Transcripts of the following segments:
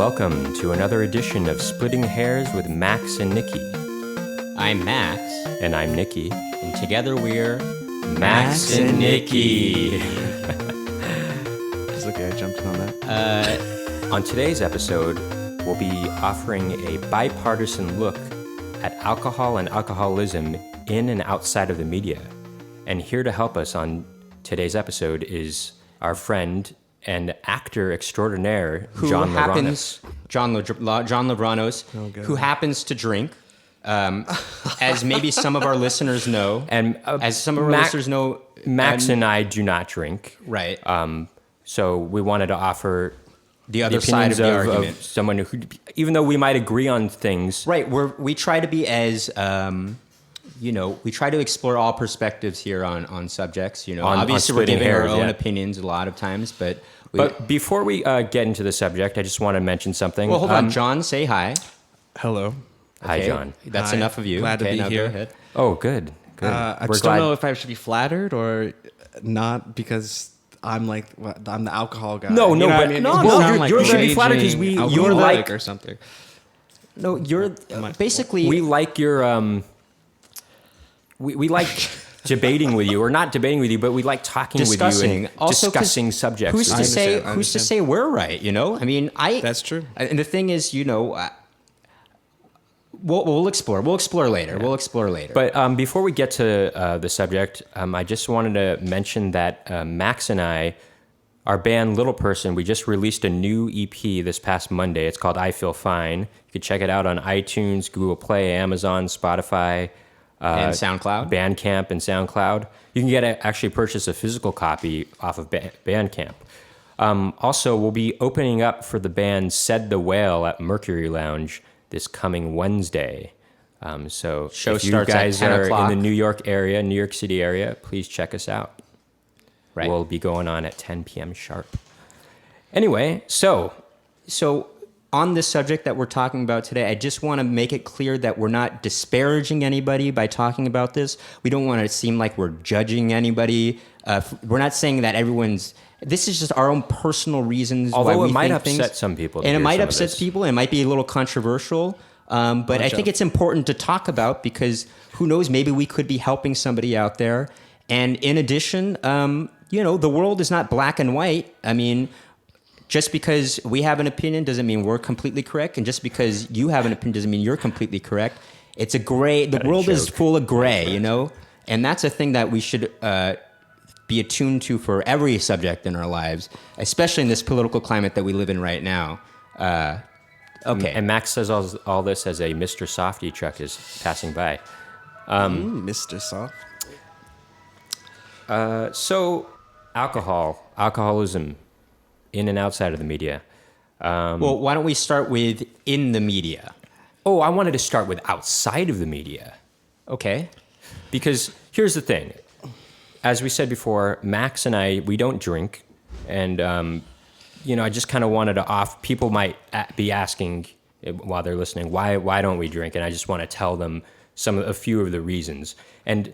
welcome to another edition of Splitting Hairs with Max and Nicky. I'm Max. And I'm Nicky. And together we're Max and Nicky. It's okay, I jumped in on that. On today's episode, we'll be offering a bipartisan look at alcohol and alcoholism in and outside of the media. And here to help us on today's episode is our friend and actor extraordinaire, Jon Lavranos. Jon Lavranos, who happens to drink, as maybe some of our listeners know. And as some of our listeners know, Max and I do not drink. Right. So we wanted to offer the other side of the argument. Of someone who, even though we might agree on things. Right. We try to be as, we try to explore all perspectives here on subjects. Obviously we're giving our own opinions a lot of times, but before we get into the subject, I just want to mention something. Well, hold on, John, say hi. Hello. Hi, okay. John. That's Hi. enough of you. Glad to be now here. Go ahead. Oh, good. I just don't know if I should be flattered or not because I'm the alcohol guy. No, you know but what I mean? no, It sound no, you should be flattered because raging you're like or something. No, you're basically. We like your we like debating with you, or not debating with you, but we like talking with you and also, discussing subjects. Who's to say? Who's to say we're right? I mean, That's true. And the thing is, we'll explore. We'll explore later. Yeah. We'll explore later. But before we get to the subject, I just wanted to mention that Max and I, our band Little Person, we just released a new EP this past Monday. It's called I Feel Fine. You can check it out on iTunes, Google Play, Amazon, Spotify. And SoundCloud? Bandcamp and SoundCloud. You can actually purchase a physical copy off of Bandcamp. Also, we'll be opening up for the band Said the Whale at Mercury Lounge this coming Wednesday. So Show if you starts guys at 10 are o'clock. in the New York City area, please check us out. Right. We'll be going on at 10 p.m. sharp. Anyway, so on this subject that we're talking about today, I just want to make it clear that we're not disparaging anybody by talking about this. We don't want to seem like we're judging anybody. We're not saying that everyone's... This is just our own personal reasons although why we it might think upset things, some people. And it might upset people. It might be a little controversial. But I think it's important to talk about because who knows, maybe we could be helping somebody out there. And in addition, the world is not black and white. I mean... Just because we have an opinion doesn't mean we're completely correct, and just because you have an opinion doesn't mean you're completely correct. It's a gray. The world is full of gray, and that's a thing that we should be attuned to for every subject in our lives, especially in this political climate that we live in right now. Okay. And Max says all this as a Mr. Softy truck is passing by. Mr. Soft. So, alcoholism. In and outside of the media. Well, why don't we start with in the media? Oh, I wanted to start with outside of the media. Okay. Because here's the thing. As we said before, Max and I, we don't drink. And, I just kind of wanted to people might be asking while they're listening, why don't we drink? And I just want to tell them a few of the reasons. And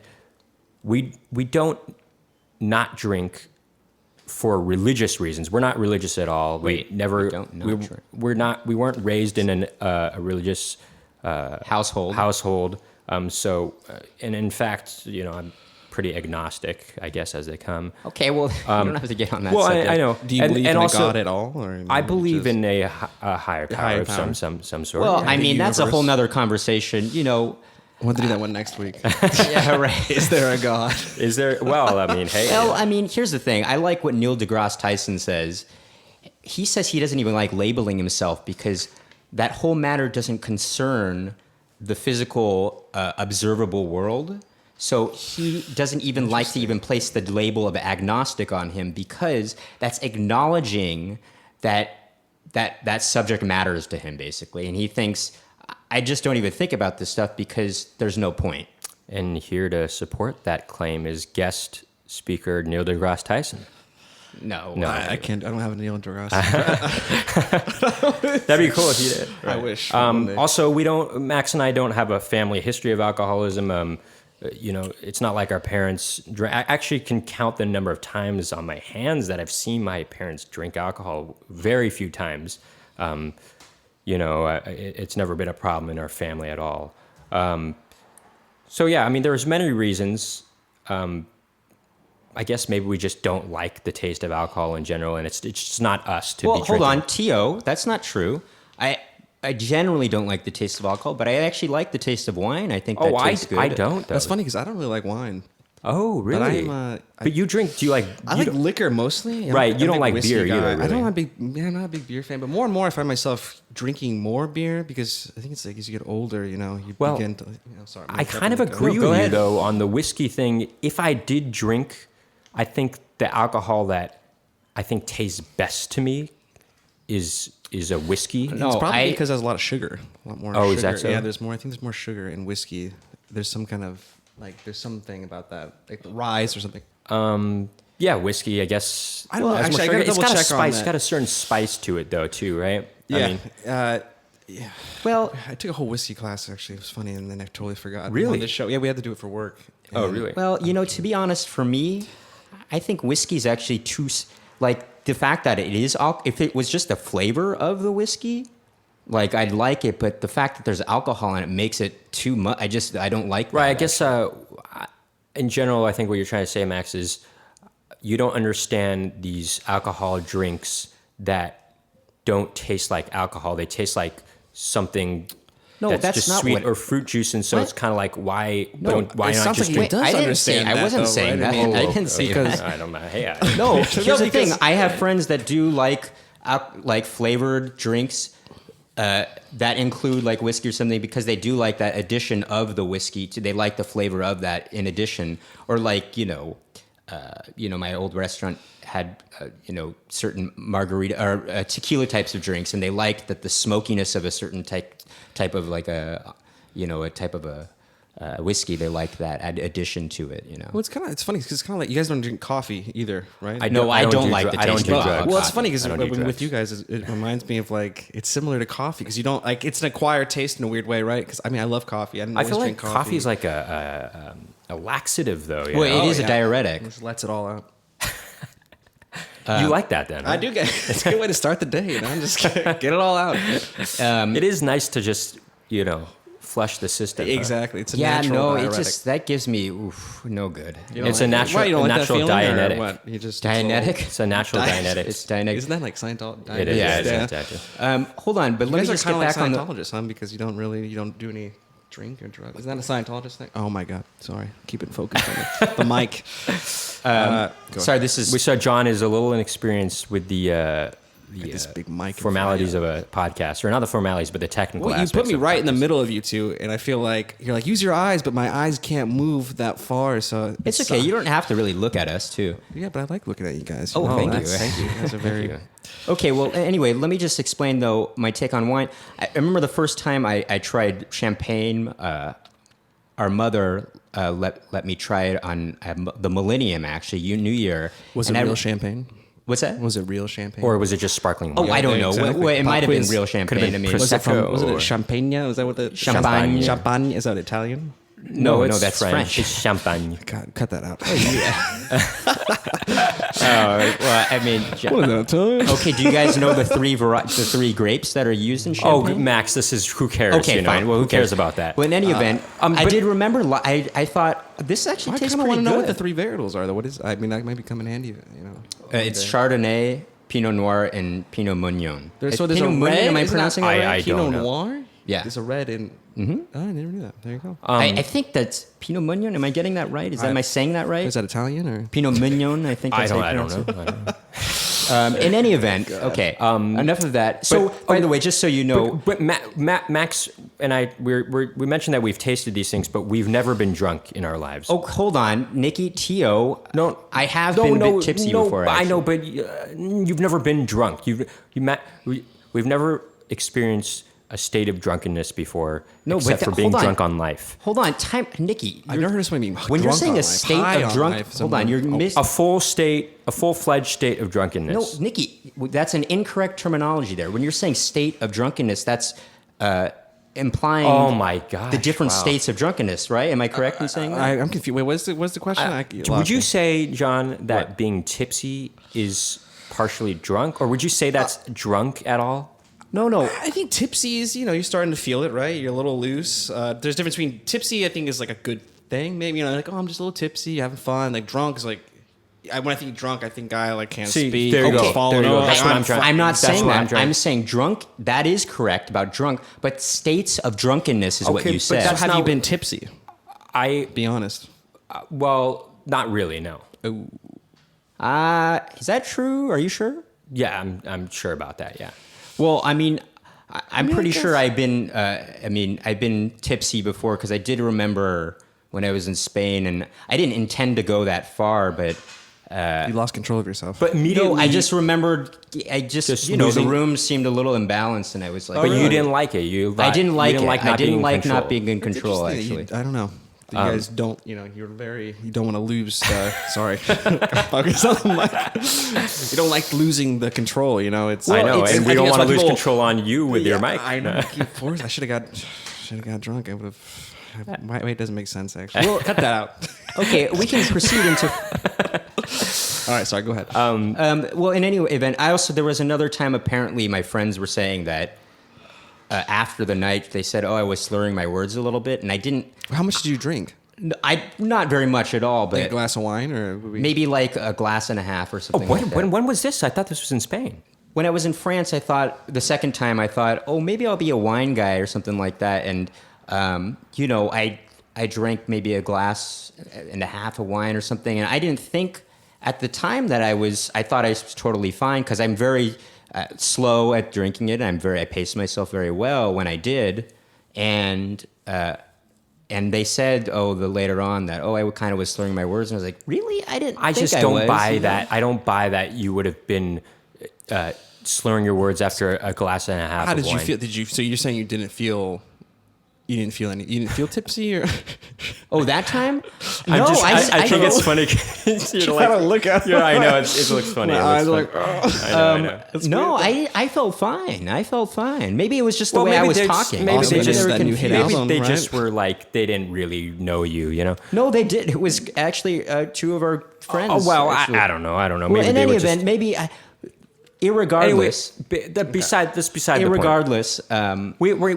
we don't not drink for religious reasons. We're not religious at all. We weren't raised in a religious household. And in fact, I'm pretty agnostic, I guess, as they come. Okay, well, you don't have to get on that subject. I know. Do you believe in a God at all? Or I believe in a higher power of some sort. Well, I mean, that's a whole nother conversation, We'll have to do that one next week. Yeah, right. Is there a God? Is there? Well, I mean, hey. Well, I mean, here's the thing. I like what Neil deGrasse Tyson says. He says he doesn't even like labeling himself because that whole matter doesn't concern the physical, observable world. So he doesn't even like to even place the label of agnostic on him because that's acknowledging that subject matters to him, basically. And he thinks... I just don't even think about this stuff because there's no point. And here to support that claim is guest speaker Neil deGrasse Tyson. No, I can't. I don't have a Neil deGrasse. That'd be cool if you did. Right. I wish. Also, Max and I don't have a family history of alcoholism. It's not like our parents drink. I actually can count the number of times on my hands that I've seen my parents drink alcohol. Very few times. It's never been a problem in our family at all. So yeah, I mean, there's many reasons. I guess maybe we just don't like the taste of alcohol in general, and it's just not us to be drinking. Hold on, T.O., that's not true. I generally don't like the taste of alcohol, but I actually like the taste of wine. I think that tastes good. I don't, though. That's funny because I don't really like wine. Oh, really? But you drink, do you like... I like liquor mostly. Right, you don't like beer either, really. I'm not a big beer fan, but more and more I find myself drinking more beer because I think it's like as you get older, you begin to... sorry. I kind of agree with you, though, on the whiskey thing. If I did drink, I think the alcohol that I think tastes best to me is a whiskey. No, it's probably because it has a lot of sugar. A lot more sugar. Is that so? Yeah, I think there's more sugar in whiskey. There's some kind of... there's something about that, like the rise or something. Yeah, whiskey, I guess. I don't know. Actually, I gotta double check on that. It's got a certain spice to it, though, too, right? Yeah. I mean, yeah. Well, I took a whole whiskey class, actually. It was funny, and then I totally forgot. Really? On this show. Yeah, we had to do it for work. really? Well, to be honest, for me, I think whiskey is actually too... the fact that it is... If it was just the flavor of the whiskey... I'd like it, but the fact that there's alcohol in it makes it too much. I don't like that. Right, I guess in general, I think what you're trying to say, Max, is you don't understand these alcohol drinks that don't taste like alcohol. They taste like something that's just not sweet or fruit juice, and so it's kind of like, why not just drink? I didn't say I wasn't saying that. I didn't say that. I don't know. Hey, no, here's the thing. I have friends that do like flavored drinks that include like whiskey or something because they do like that addition of the whiskey. They like the flavor of that in addition. Or like, my old restaurant had, certain margarita or tequila types of drinks, and they liked that the smokiness of a certain type of like a type of a whiskey. They like that addition to it, Well, it's funny because it's kind of like you guys don't drink coffee either, right? I don't like the taste of drugs. Well, it's funny because with you guys, it reminds me of it's similar to coffee because you don't it's an acquired taste in a weird way, right? Because I love coffee. I feel like coffee is like a laxative, though. It is a diuretic. It just lets it all out. You like that, then? Right? I do. It's a good way to start the day. Just get it all out. It is nice to just flush the system. Exactly. It's a natural diuretic. That gives me no good. It's a natural Dianetic. What? Dianetic? It's a natural Dianetic. It's Dianetic. Isn't that like Scientology? It is. Yeah, exactly. Hold on, but let me just get back on the... Scientologists, huh? Because you don't do any drink or drugs. Isn't that a Scientologist thing? Oh my God. Sorry. Keep it focused on the mic. Sorry, this is... We saw Jon is a little inexperienced with the this big mic formalities of a podcast, or not the formalities, but the technical aspects. You put me right in the middle of you two, and I feel like you're like, use your eyes, but my eyes can't move that far, so it's okay. You don't have to really look at us, too. Yeah, but I like looking at you guys. Thank you. Thank you. You guys are very... Okay, well, anyway, let me just explain, though, my take on wine. I remember the first time I tried champagne, our mother let me try it on the Millennium, actually, New Year. Was it real champagne? What's that? Was it real champagne? Or was it just sparkling wine? Oh, I don't know. It might have been real champagne. Was it Champagne? Was that what the... Champagne. Champagne? Is that Italian? No, that's French. It's champagne. God, cut that out. Well, I mean... Okay, do you guys know the three grapes that are used in champagne? Oh, Max, who cares? Okay, fine. Well, who cares about that? Well, in any event, I did remember... I thought, this actually tastes pretty good. I kind of want to know what the three varietals are, though. What is... I mean, that might become in handy, it's Chardonnay, Pinot Noir, and Pinot Meunier. So there's a red... Am I pronouncing it right? I don't know. Pinot Noir? Yeah. There's a red in... Mm-hmm. Oh, I never knew that. There you go. I think that's Pinot Meunier. Am I getting that right? Am I saying that right? Is that Italian or Pinot Meunier? I think that's I don't know. In any event, okay. Enough of that. So, by the way, just so you know, but Max and I, we mentioned that we've tasted these things, but we've never been drunk in our lives. Oh, hold on, Nicky, T.O. No, I have been a bit tipsy before. I know, but you've never been drunk. We've never experienced a state of drunkenness before, except for being drunk on life. Hold on, Nicky. I've never heard somebody mean when you're saying a state of drunk. Hold on, you're a full-fledged state of drunkenness. No, Nicky, that's an incorrect terminology there. When you're saying state of drunkenness, that's implying oh my God, the different states of drunkenness, right? Am I correct in saying that? I'm confused. Wait, what's the question? Would you say, Jon, that being tipsy is partially drunk, or would you say that's drunk at all? No. I think tipsy is, you're starting to feel it, right? You're a little loose. There's a difference between tipsy, I think, is like a good thing. Maybe, like, oh, I'm just a little tipsy, having fun. Like, drunk is like, when I think drunk, I think I like can't speak. There you go. Falling There you go. over. That's what I'm trying. I'm not That's saying what that. trying. I'm saying drunk. That is correct about drunk, but states of drunkenness is what Okay, you but said. that's Have not you what- been tipsy? Be honest. Well, not really, no. Is that true? Are you sure? Yeah, I'm sure about that, yeah. Well, I'm pretty sure I've been tipsy before because I did remember when I was in Spain, and I didn't intend to go that far, but You lost control of yourself. But immediately... no, I just remembered. Just the losing- room seemed a little imbalanced, and I was like, But you didn't like it. I didn't like it. Not I didn't being like in not being in It's control. interesting Actually, that I don't know. You guys don't, you don't want to lose, sorry. Focus on the mic. You don't like losing the control, it's. I know, and we don't want to lose people- control on you with your mic. I know. Of course, I should have got drunk. I would have. Wait, it doesn't make sense, actually. Well, cut that out. okay, we can proceed into. All right, sorry, go ahead. Well, in any event, there was another time. Apparently, my friends were saying that after the night, they said, "Oh, I was slurring my words a little bit," and I didn't. How much did you drink? Not very much at all, Like a but glass of wine, or maybe like a glass and a half or something. like that. When was this? I thought this was in Spain. When I was in France, I thought the second time I thought, oh, maybe I'll be a wine guy or something like that, and I drank maybe a glass and a half of wine or something, and I didn't think at the time that I thought I was totally fine because I'm very slow at drinking it. I paced myself very well when I did, and they said, later on that, I kind of was slurring my words, and I was like, really? I didn't. I think just I don't was, buy you know? that. I don't buy that you would have been slurring your words after a glass and a half. how of did you wine. feel? So you're saying you didn't feel tipsy, or? Oh, that time? I think it's funny. You're like, to look at. yeah, I know it looks funny. My It eyes looks are like, funny. I know. No, I felt fine. I felt fine. Maybe it was just the Well, way I maybe was they talking. Maybe Also, they it just is that new hit maybe album, they right? just were like they didn't really know you. No, they did. It was actually two of our friends. Oh well, actually. I don't know. Well, Maybe in they any were event, just. maybe. Irregardless, Anyway, beside the point. irregardless.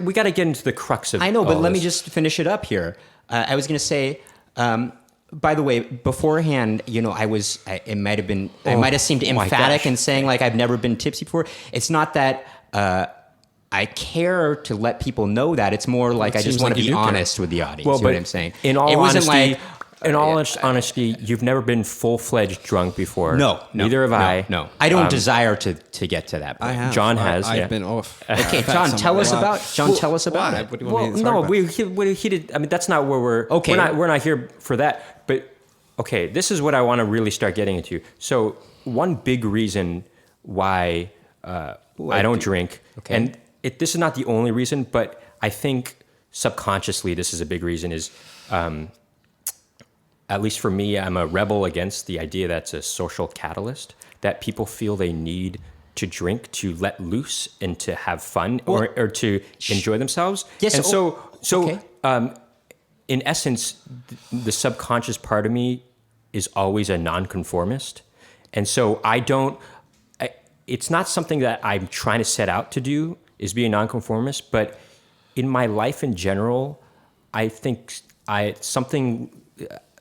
We got to get into the crux of. I know, but all let me this. just finish it up here. I was going to say. By the way, beforehand, it might have been. I might have seemed my emphatic gosh. in saying like I've never been tipsy before. It's not that. I care to let people know that. It's more like I just seems want like to you be do care. honest with the audience. Well, you know but what I'm saying? in all it wasn't honesty, like honesty, you've never been full-fledged drunk before. no, neither have I. No, I don't desire to get to that point. I have. John has, I've yeah. been off. Okay, John, tell us about it. What do you want me to No, talk about? he did. I mean, that's not where we're. Okay. we're not here for that. But okay, this is what I want to really start getting into. So one big reason why I don't drink, Okay. and this is not the only reason, but I think subconsciously this is a big reason. Is at least for me, I'm a rebel against the idea that it's a social catalyst, that people feel they need to drink to let loose and to have fun or to enjoy themselves. Yes, And okay. in essence, the subconscious part of me is always a nonconformist. And so it's not something that I'm trying to set out to do, is be a nonconformist, but in my life in general, I think something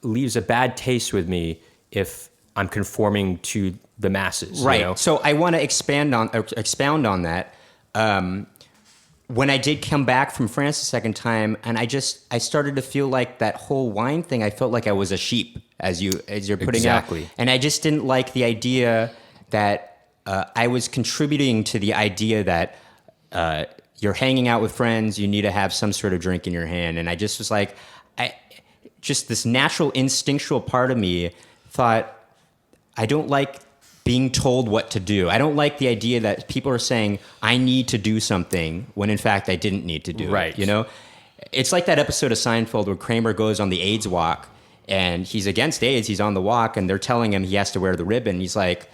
leaves a bad taste with me if I'm conforming to the masses. Right. You know? So I want to expound on that. When I did come back from France the second time, and I started to feel like that whole wine thing. I felt like I was a sheep, as you're putting Exactly. out, and I just didn't like the idea that I was contributing to the idea that you're hanging out with friends, you need to have some sort of drink in your hand, and I just was like, just this natural instinctual part of me thought, I don't like being told what to do. I don't like the idea that people are saying, I need to do something, when in fact I didn't need to do Right. it. It's like that episode of Seinfeld where Kramer goes on the AIDS walk, and he's against AIDS, he's on the walk, and they're telling him he has to wear the ribbon. He's like,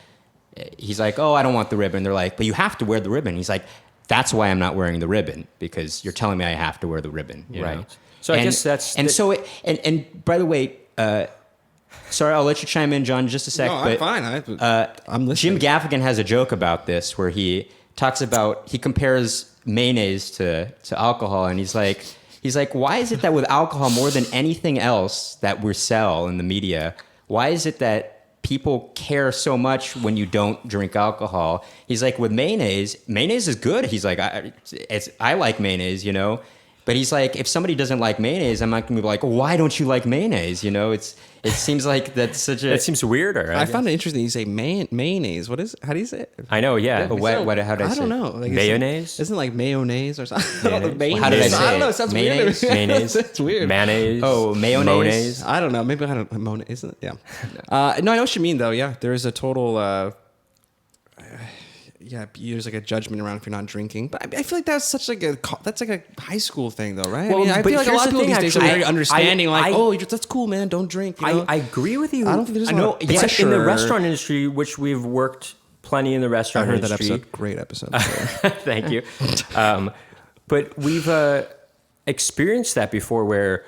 oh, I don't want the ribbon. They're like, but you have to wear the ribbon. He's like, that's why I'm not wearing the ribbon, because you're telling me I have to wear the ribbon. you know? Right. So I guess that's and by the way, sorry, I'll let you chime in, John, in just a sec. No, but I'm fine. I'm listening. Jim Gaffigan has a joke about this where he talks about, he compares mayonnaise to alcohol, and he's like, why is it that with alcohol more than anything else that we sell in the media, why is it that people care so much when you don't drink alcohol? He's like, with mayonnaise is good. He's like, I like mayonnaise, you know. But he's like, if somebody doesn't like mayonnaise, I'm not going to be like, why don't you like mayonnaise? You know, it seems like that's such a... It seems weirder. I found it interesting you say mayonnaise. What is it? How do you say it? I know, yeah. But how do I say it? don't know. Like, Mayonnaise? Isn't it like mayonnaise or something? Mayonnaise? How did I say I don't know. it? It sounds Mayonnaise? weird. Mayonnaise? It's weird. Mayonnaise? Oh, mayonnaise? I don't know. Maybe I don't know. Isn't it? Yeah. No, I know what you mean, though. Yeah. There is a total... there's like a judgment around if you're not drinking, but I feel like that's like a high school thing, though, right? Well, I but feel like a here's lot of the people thing, these days are actually, very understanding. I- That's cool, man. Don't drink. You know? I agree with you. I don't think there's. I know. Yeah, Except in the sure. restaurant industry, which we've worked plenty in the I restaurant heard that industry. episode. Great episode. Thank you. But we've experienced that before where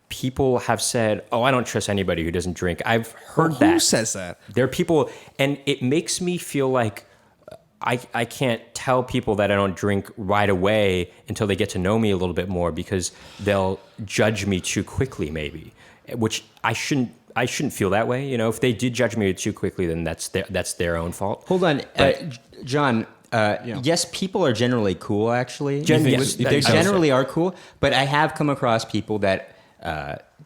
people have said, oh, I don't trust anybody who doesn't drink. I've heard that. Who says that? There are people, and it makes me feel like I can't tell people that I don't drink right away until they get to know me a little bit more, because they'll judge me too quickly, maybe, which I shouldn't feel that way. You know, if they did judge me too quickly, then that's their own fault. Hold on, John. Yes, people are generally cool, actually. Yes, They generally are cool, but I have come across people that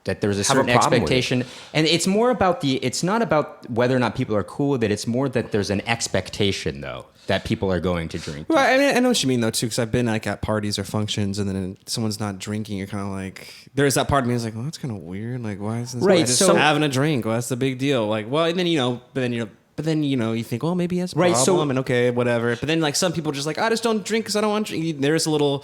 there's a certain expectation, and it's more about it's not about whether or not people are cool with it. It's more that there's an expectation, though, that people are going to drink. Well, I mean, I know what you mean, though, too, because I've been like at parties or functions, and then someone's not drinking. You're kind of like, there's that part of me that's like, well, that's kind of weird. Like, why is this guy just having a drink? Well, that's the big deal. Like, well, and then but then you think, well, maybe he has a problem, and okay, whatever. But then like some people just like, I just don't drink because I don't want to drink. There's a little.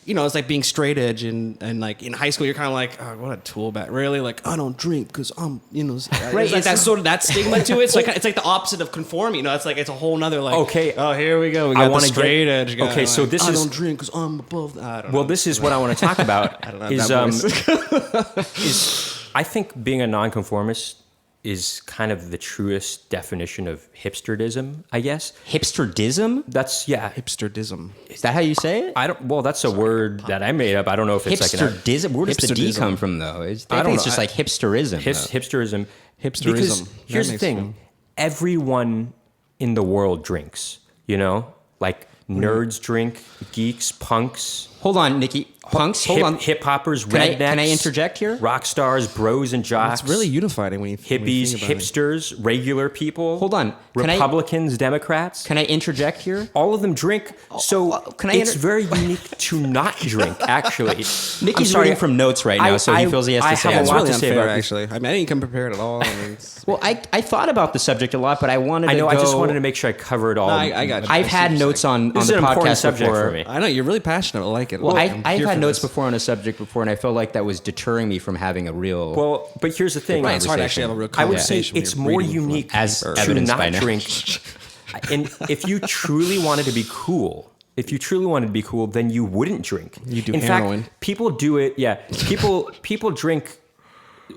It's like being straight edge, and like in high school, you're kind of like, oh, what a tool bag. Really, like, I don't drink because I'm, right. It's like that sort of that stigma to it. So it's like the opposite of conforming. It's like it's a whole nother like. Okay. Oh, here we go. We got the straight edge guy. Okay, so like, this I is. don't drink because I'm above. I don't know. Well, this is what I want to talk about. I don't know. I think being a nonconformist is kind of the truest definition of hipsterdism, I guess. Hipsterdism? That's Hipsterdism. Is that how you say it? That's a word that I made up. I don't know if it's hipsterdism. Where does the D hipsterdism come from, though? I think it's just like hipsterism. Hipsterism. Hipsterism. Because That here's the makes thing: sense. everyone in the world drinks. Like nerds drink, geeks, punks. Hold on, Nicky. Punks, hold on. Hip hoppers, Can rednecks. I interject here? Rock stars, bros and jocks. It's really unifying when you hippies, think about hipsters, regular people. Hold on. Republicans, Democrats. Can I interject here? All of them drink, so it's very unique to not drink, actually. Nicky's reading from notes right now, so he feels he has to say have a it. lot really to say unfair, about this. actually. I mean, I didn't come prepared at all. Well, I thought about the subject a lot, but I wanted to I know. I just go- wanted to make sure I covered all. I got you. I've had notes on This the is an important podcast subject before. for me. I know you're really passionate. I like it. Well, I'm I've here had for notes this. before on a subject before, and I felt like that was deterring me from having a real. Well, but here's the thing. Right, it's hard to actually have a real I would say conversation when it's you're more reading from unique As to evidenced by not now. drink. And if you truly wanted to be cool, then you wouldn't drink. You do In heroin. fact, people do it. Yeah, people drink.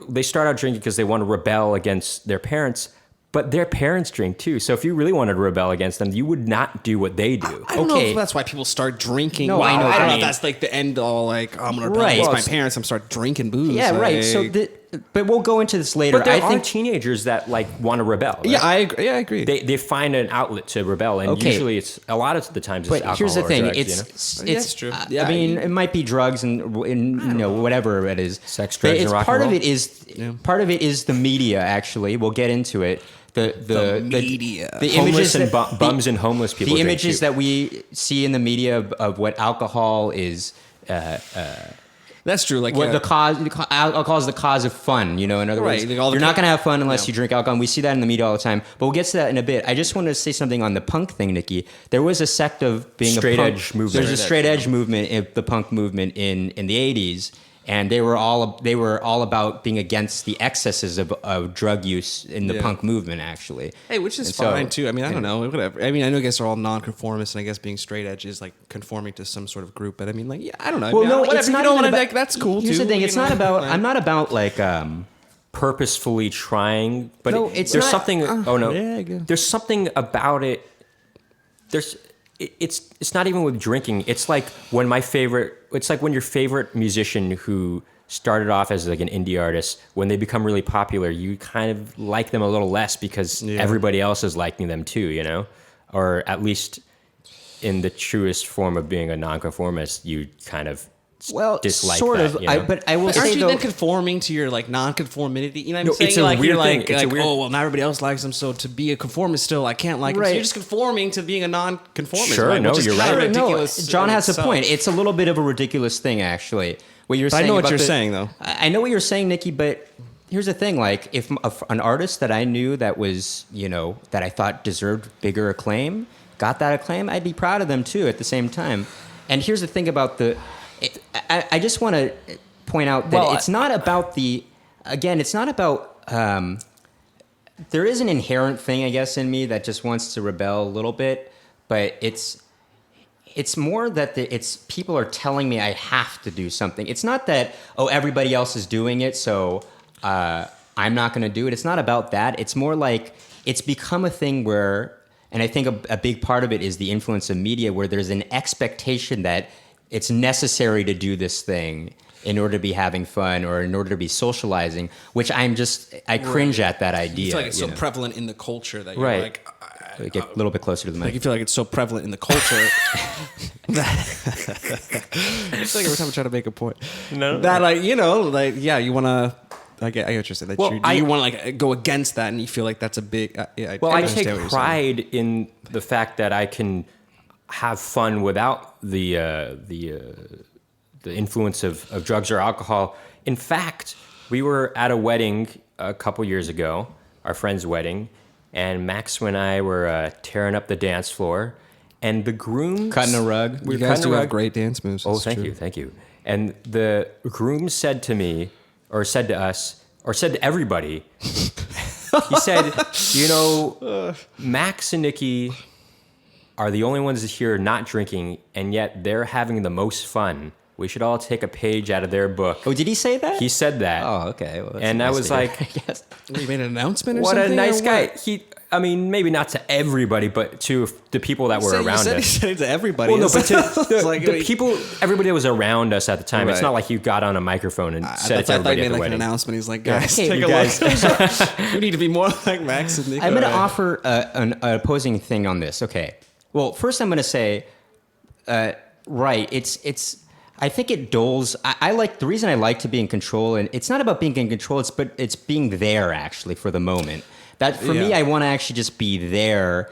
They start out drinking because they want to rebel against their parents. But their parents drink too. So if you really wanted to rebel against them, you would not do what they do. I don't know if that's why people start drinking. No, Well, I know. I don't know I if that's like the end all. Like, I'm gonna rebel Right. against Well, my parents. I'm start drinking booze. yeah, right. So, like- but we'll go into this later. But there I are think teenagers that like want to rebel. Right? yeah, I agree. Yeah, I agree. They find an outlet to rebel, and Okay. usually it's a lot of the times. It's But alcohol here's the or thing: drugs, it's Yeah, that's true. Yeah, I mean, it might be drugs and whatever it is. Sex, But drugs, and it's rock part and of roll. it is part of it is the media. Actually, we'll get into it. The media. the Homeless images and that, bums and homeless people. the drink images too. that we see in the media of what alcohol is. That's true. Like, What yeah. the cause? Alcohol is the cause of fun. In other Right, words, like all the you're not co- going to have fun unless Yeah. you drink alcohol. And we see that in the media all the time. But we'll get to that in a bit. I just wanted to say something on the punk thing, Nicky. There was a sect of being Straight a punk, edge movement. There's a straight edge movement, the punk movement in the '80s, and they were all about being against the excesses of drug use in the Yeah. punk movement, actually. Hey, which is And so- fine too. I mean, I don't know, whatever. I mean, I know, I guess they're all non-conformists, and I guess being straight edge is like conforming to some sort of group. But I mean, like, yeah, I don't know. I Well, mean, no, whatever. it's If not you don't even want to, about- like, that's cool too. Here's the thing: it's not about. Like, I'm not about like. purposefully trying, but No, it's there's not- something. Oh no, yeah, I guess. there's something about it. it's not even with drinking. It's like when your favorite musician who started off as like an indie artist, when they become really popular, you kind of like them a little less because everybody else is liking them too, you know? Or at least in the truest form of being a nonconformist, you kind of dislike sort that, of. you know? But I will Aren't say you though, then conforming to your like nonconformity? You know what I'm No, saying? it's a like weird you're thing. like, It's a like weird- oh well, not everybody else likes them, so to be a conformist still, I can't like them. So Right. you're just conforming to being a nonconformist. Sure, right? no, Which is you're kind of right. ridiculous. John in has a itself. point. It's a little bit of a ridiculous thing, actually. What you're But I saying know what about you're saying, though. I know what you're saying, Nicky. But here's the thing: like, if an artist that I knew that was, that I thought deserved bigger acclaim, got that acclaim, I'd be proud of them too. At the same time, and here's the thing about I just want to point out that it's not about it's not about. There is an inherent thing, I guess, in me that just wants to rebel a little bit, but it's more that it's people are telling me I have to do something. It's not that, everybody else is doing it, so I'm not going to do it. It's not about that. It's more like it's become a thing where, and I think a big part of it is the influence of media, where there's an expectation that it's necessary to do this thing in order to be having fun or in order to be socializing, which I cringe at that idea. I feel like it's so know? prevalent in the culture that you're Right. like. Get a little bit closer to the mic. Like you feel like it's so prevalent in the culture. It's like every time I try to make a point. No. That you want to. I get what you're saying. That you want to like go against that, and you feel like that's a big. I understand take what you're saying. pride in the fact that I can have fun without the influence of drugs or alcohol. In fact, we were at a wedding a couple years ago, our friend's wedding, and Max and I were tearing up the dance floor, and the groom Cutting a rug. You guys do have great dance moves. Oh, It's thank true. you, thank you. And the groom said to me, or said to us, or said to everybody, he said, Max and Nicky are the only ones here not drinking, and yet they're having the most fun. We should all take a page out of their book. Oh, did he say that? He said that. Oh, okay. Well, that's And I nice was to hear, like, I guess. You made an announcement or what something? a nice or guy. what? Maybe not to everybody, but to the people that were You around said us. He said it to everybody. Well, no, but to It's like, the people, everybody that was around us at the time, it's Right. not like you got on a microphone and said it to I thought everybody he at made the like an wedding. announcement. He's like, guys, Hey, take you a guys- look. We need to be more like Max and Nicky. I'm going to offer an opposing thing on this. Okay. Well, first I'm going to say, right, it's. I think it doles. I like the reason I like to be in control, and it's not about being in control. It's being there actually for the moment. That for me, Yeah. I want to actually just be there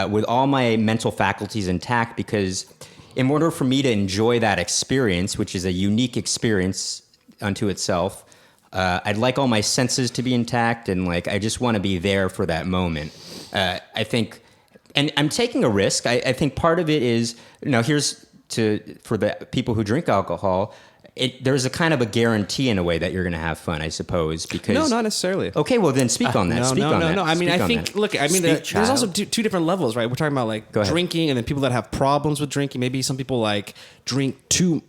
with all my mental faculties intact, because in order for me to enjoy that experience, which is a unique experience unto itself, I'd like all my senses to be intact, and like I just want to be there for that moment. I think, and I'm taking a risk. I think part of it is for the people who drink alcohol, there's a kind of a guarantee in a way that you're going to have fun, I suppose. Because No, not necessarily. Okay, well then speak on that. No, speak on that. no. I mean, Speak I on think. that. Look, I mean, Speak, there's child. also two different levels, right? We're talking about like Go ahead. drinking, and then people that have problems with drinking. Maybe some people like drink too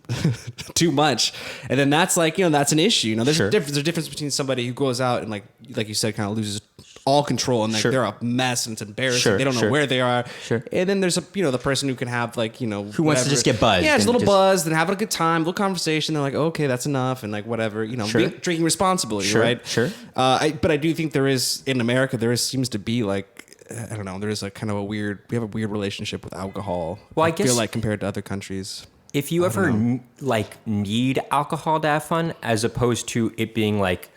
much, and then that's like that's an issue. There's Sure. there's a difference between somebody who goes out and like you said, kind of loses all control, and like Sure. they're a mess and it's embarrassing. Sure, They don't know sure. where they are. Sure. And then there's the person who can have like Who wants to just get buzzed Yeah, just a and little just- buzzed and having a good time, little conversation. They're like, okay, that's enough, and like whatever. Sure. Drinking responsibly, Sure, right? sure. But I do think there is in America seems to be like I don't know. There is a kind of we have a weird relationship with alcohol. Well, I feel guess- like compared to other countries. If you ever need alcohol to have fun, as opposed to it being like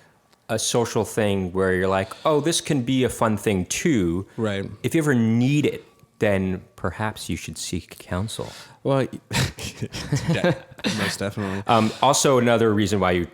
a social thing where you're like, oh, this can be a fun thing too. Right. If you ever need it, then perhaps you should seek counsel. Well, most definitely. Also, another reason why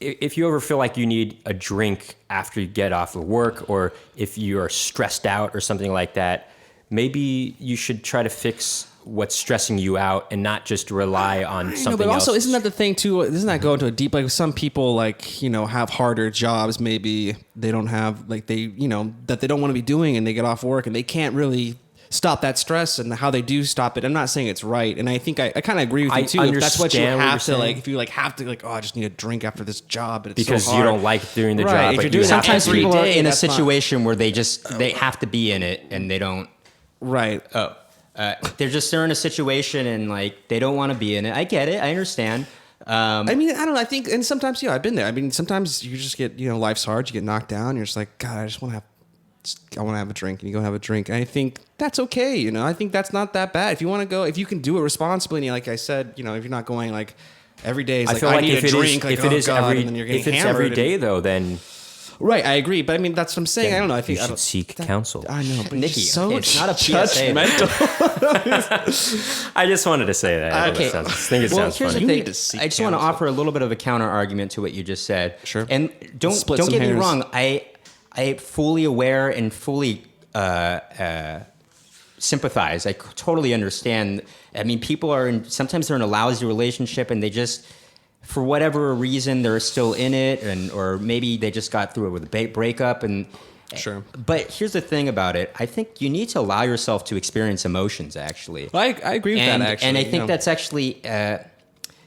if you ever feel like you need a drink after you get off of work, or if you are stressed out or something like that, maybe you should try to fix what's stressing you out and not just rely on something but also else. isn't that the thing too? Doesn't that go into a deep like some people like have harder jobs? Maybe they don't have like that they don't want to be doing, and they get off work and they can't really stop that stress, and how they do stop it. I'm not saying it's right, and I think I kind of agree with you too. If that's what you understand what have you're to saying. if you have to I just need a drink after this job, and it's because so you hard. don't like doing the Right, job, if but you're you doing have sometimes to. Sometimes people are day, in a that's not- situation where they have to be in it and they don't. Right. Oh, they're in a situation and like they don't want to be in it. I get it. I understand. I mean, I don't know. I think, and sometimes, I've been there. I mean, sometimes you just get, life's hard. You get knocked down. You're just like, God, I want to have a drink, and you go have a drink. And I think that's okay. I think that's not that bad. If you want to go, if you can do it responsibly, and like I said, if you're not going like every day, it's I need a drink. If it is every day though, then. Right, I agree, but I mean that's what I'm saying. I don't know. I think you should seek counsel. I know, but Nicky, so it's not a judgmental. I just wanted to say that. Okay. I think it sounds here's funny. the thing. I just want to offer a little bit of a counter argument to what you just said. Sure. And don't get me wrong. I fully aware and fully sympathize. I totally understand. I mean, people sometimes they're in a lousy relationship and they just, for whatever reason, they're still in it, or maybe they just got through it with a breakup. And sure. But here's the thing about it. I think you need to allow yourself to experience emotions. Actually, I agree with that. Actually, and I think that's actually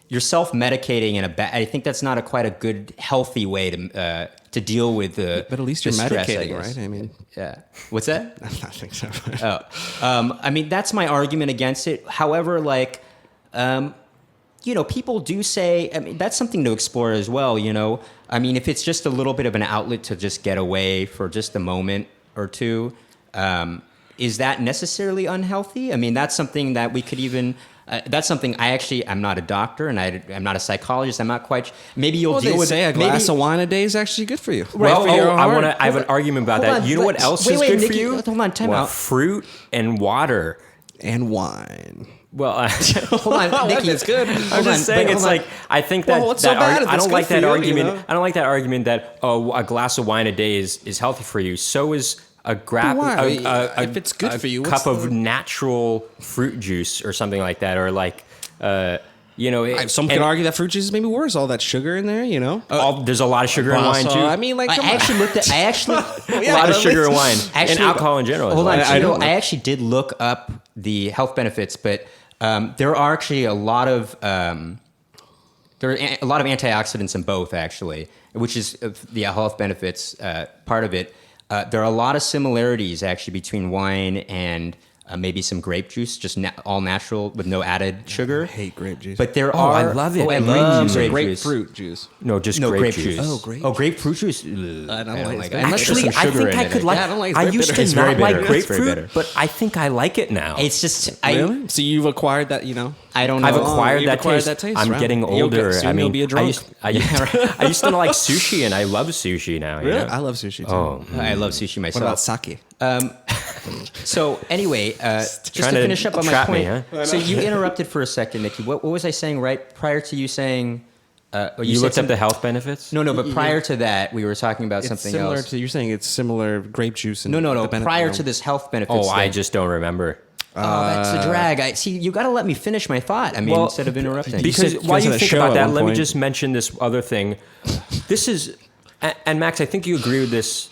you're self-medicating I think that's not quite a good, healthy way to deal with the. But at least you're stress, medicating, right? I mean, yeah. What's that? I think so. I mean, that's my argument against it. However, like. People do say, I mean, that's something to explore as well, I mean, if it's just a little bit of an outlet to just get away for just a moment or two, is that necessarily unhealthy? I mean, that's something that we could even, that's something I'm not a doctor and I'm not a psychologist. I'm not quite, maybe you'll deal with say a glass of wine a day is actually good for you. Well, I have an argument about that. You know what else is good for you? Hold on, time out. Fruit and water. And wine. Well, hold on, Nicky. That's good. I'm just saying, it's like I think that what's so bad if I it's don't good like for that you, argument. I don't like that argument that a glass of wine a day is healthy for you. So is a if it's good for you, cup of natural fruit juice or something like that, or like some could argue that fruit juice is maybe worse. All that sugar in there, there's a lot of sugar in wine too. I mean, like I actually a lot of sugar in wine and alcohol in general. Hold on, I actually did look up the health benefits, but there are actually a lot of antioxidants in both, actually, which is the health benefits part of it. There are a lot of similarities actually between wine and maybe some grape juice, just all natural with no added sugar. I hate grape juice. But there are. I love it. I love grapefruit juice. No, just grape juice. Grapefruit juice. I don't like it. Actually, I think I could like. I don't like it. I used to It's not very like bitter. grapefruit, but I think I like it now. It's just Really? So you've acquired that, I don't know. I've acquired you've that acquired taste. that taste, I'm right? getting older. Soon I mean, you'll be a drunk. I used to like sushi, and I love sushi now. Really? I love sushi too. Oh, I love sushi myself. What about sake? So anyway, just to Trying to finish up on my trap point. me, huh? So you interrupted for a second, Nicky. What was I saying right prior to you saying? You looked up the health benefits? No, but prior to that, we were talking about It's something similar else. to you're saying it's similar grape juice. And No. the Prior to this health benefits. Oh, thing. I just don't remember. Oh, that's a drag. See, you got to let me finish my thought. I mean, instead of interrupting. Because said- while you you said a think show about at that, one let me point. just mention this other thing. This is, and Max, I think you agree with this.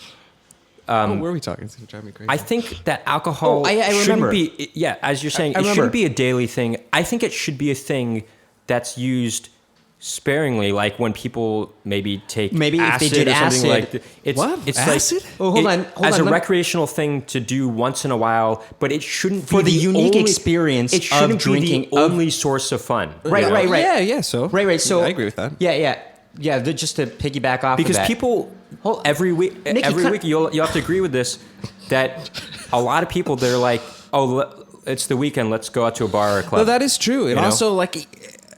where are we talking? It's driving me crazy. I think that alcohol I remember. shouldn't be, as you're saying, I it remember. shouldn't be a daily thing. I think it should be a thing that's used sparingly, like when people maybe take Maybe if they acid did or something acid. like that. It's, What? It's Acid? like Oh, hold on, as a let me- recreational thing to do once in a while, but it shouldn't For be the unique only, experience It shouldn't of drinking be the only source of fun. Right. Yeah. So Right. So I agree with that. Yeah. Just to piggyback off Because of that. people every week, Nicky, you'll have to agree with this, that a lot of people, they're like, oh, it's the weekend, let's go out to a bar or a club. No, that is true. And You know? also, like,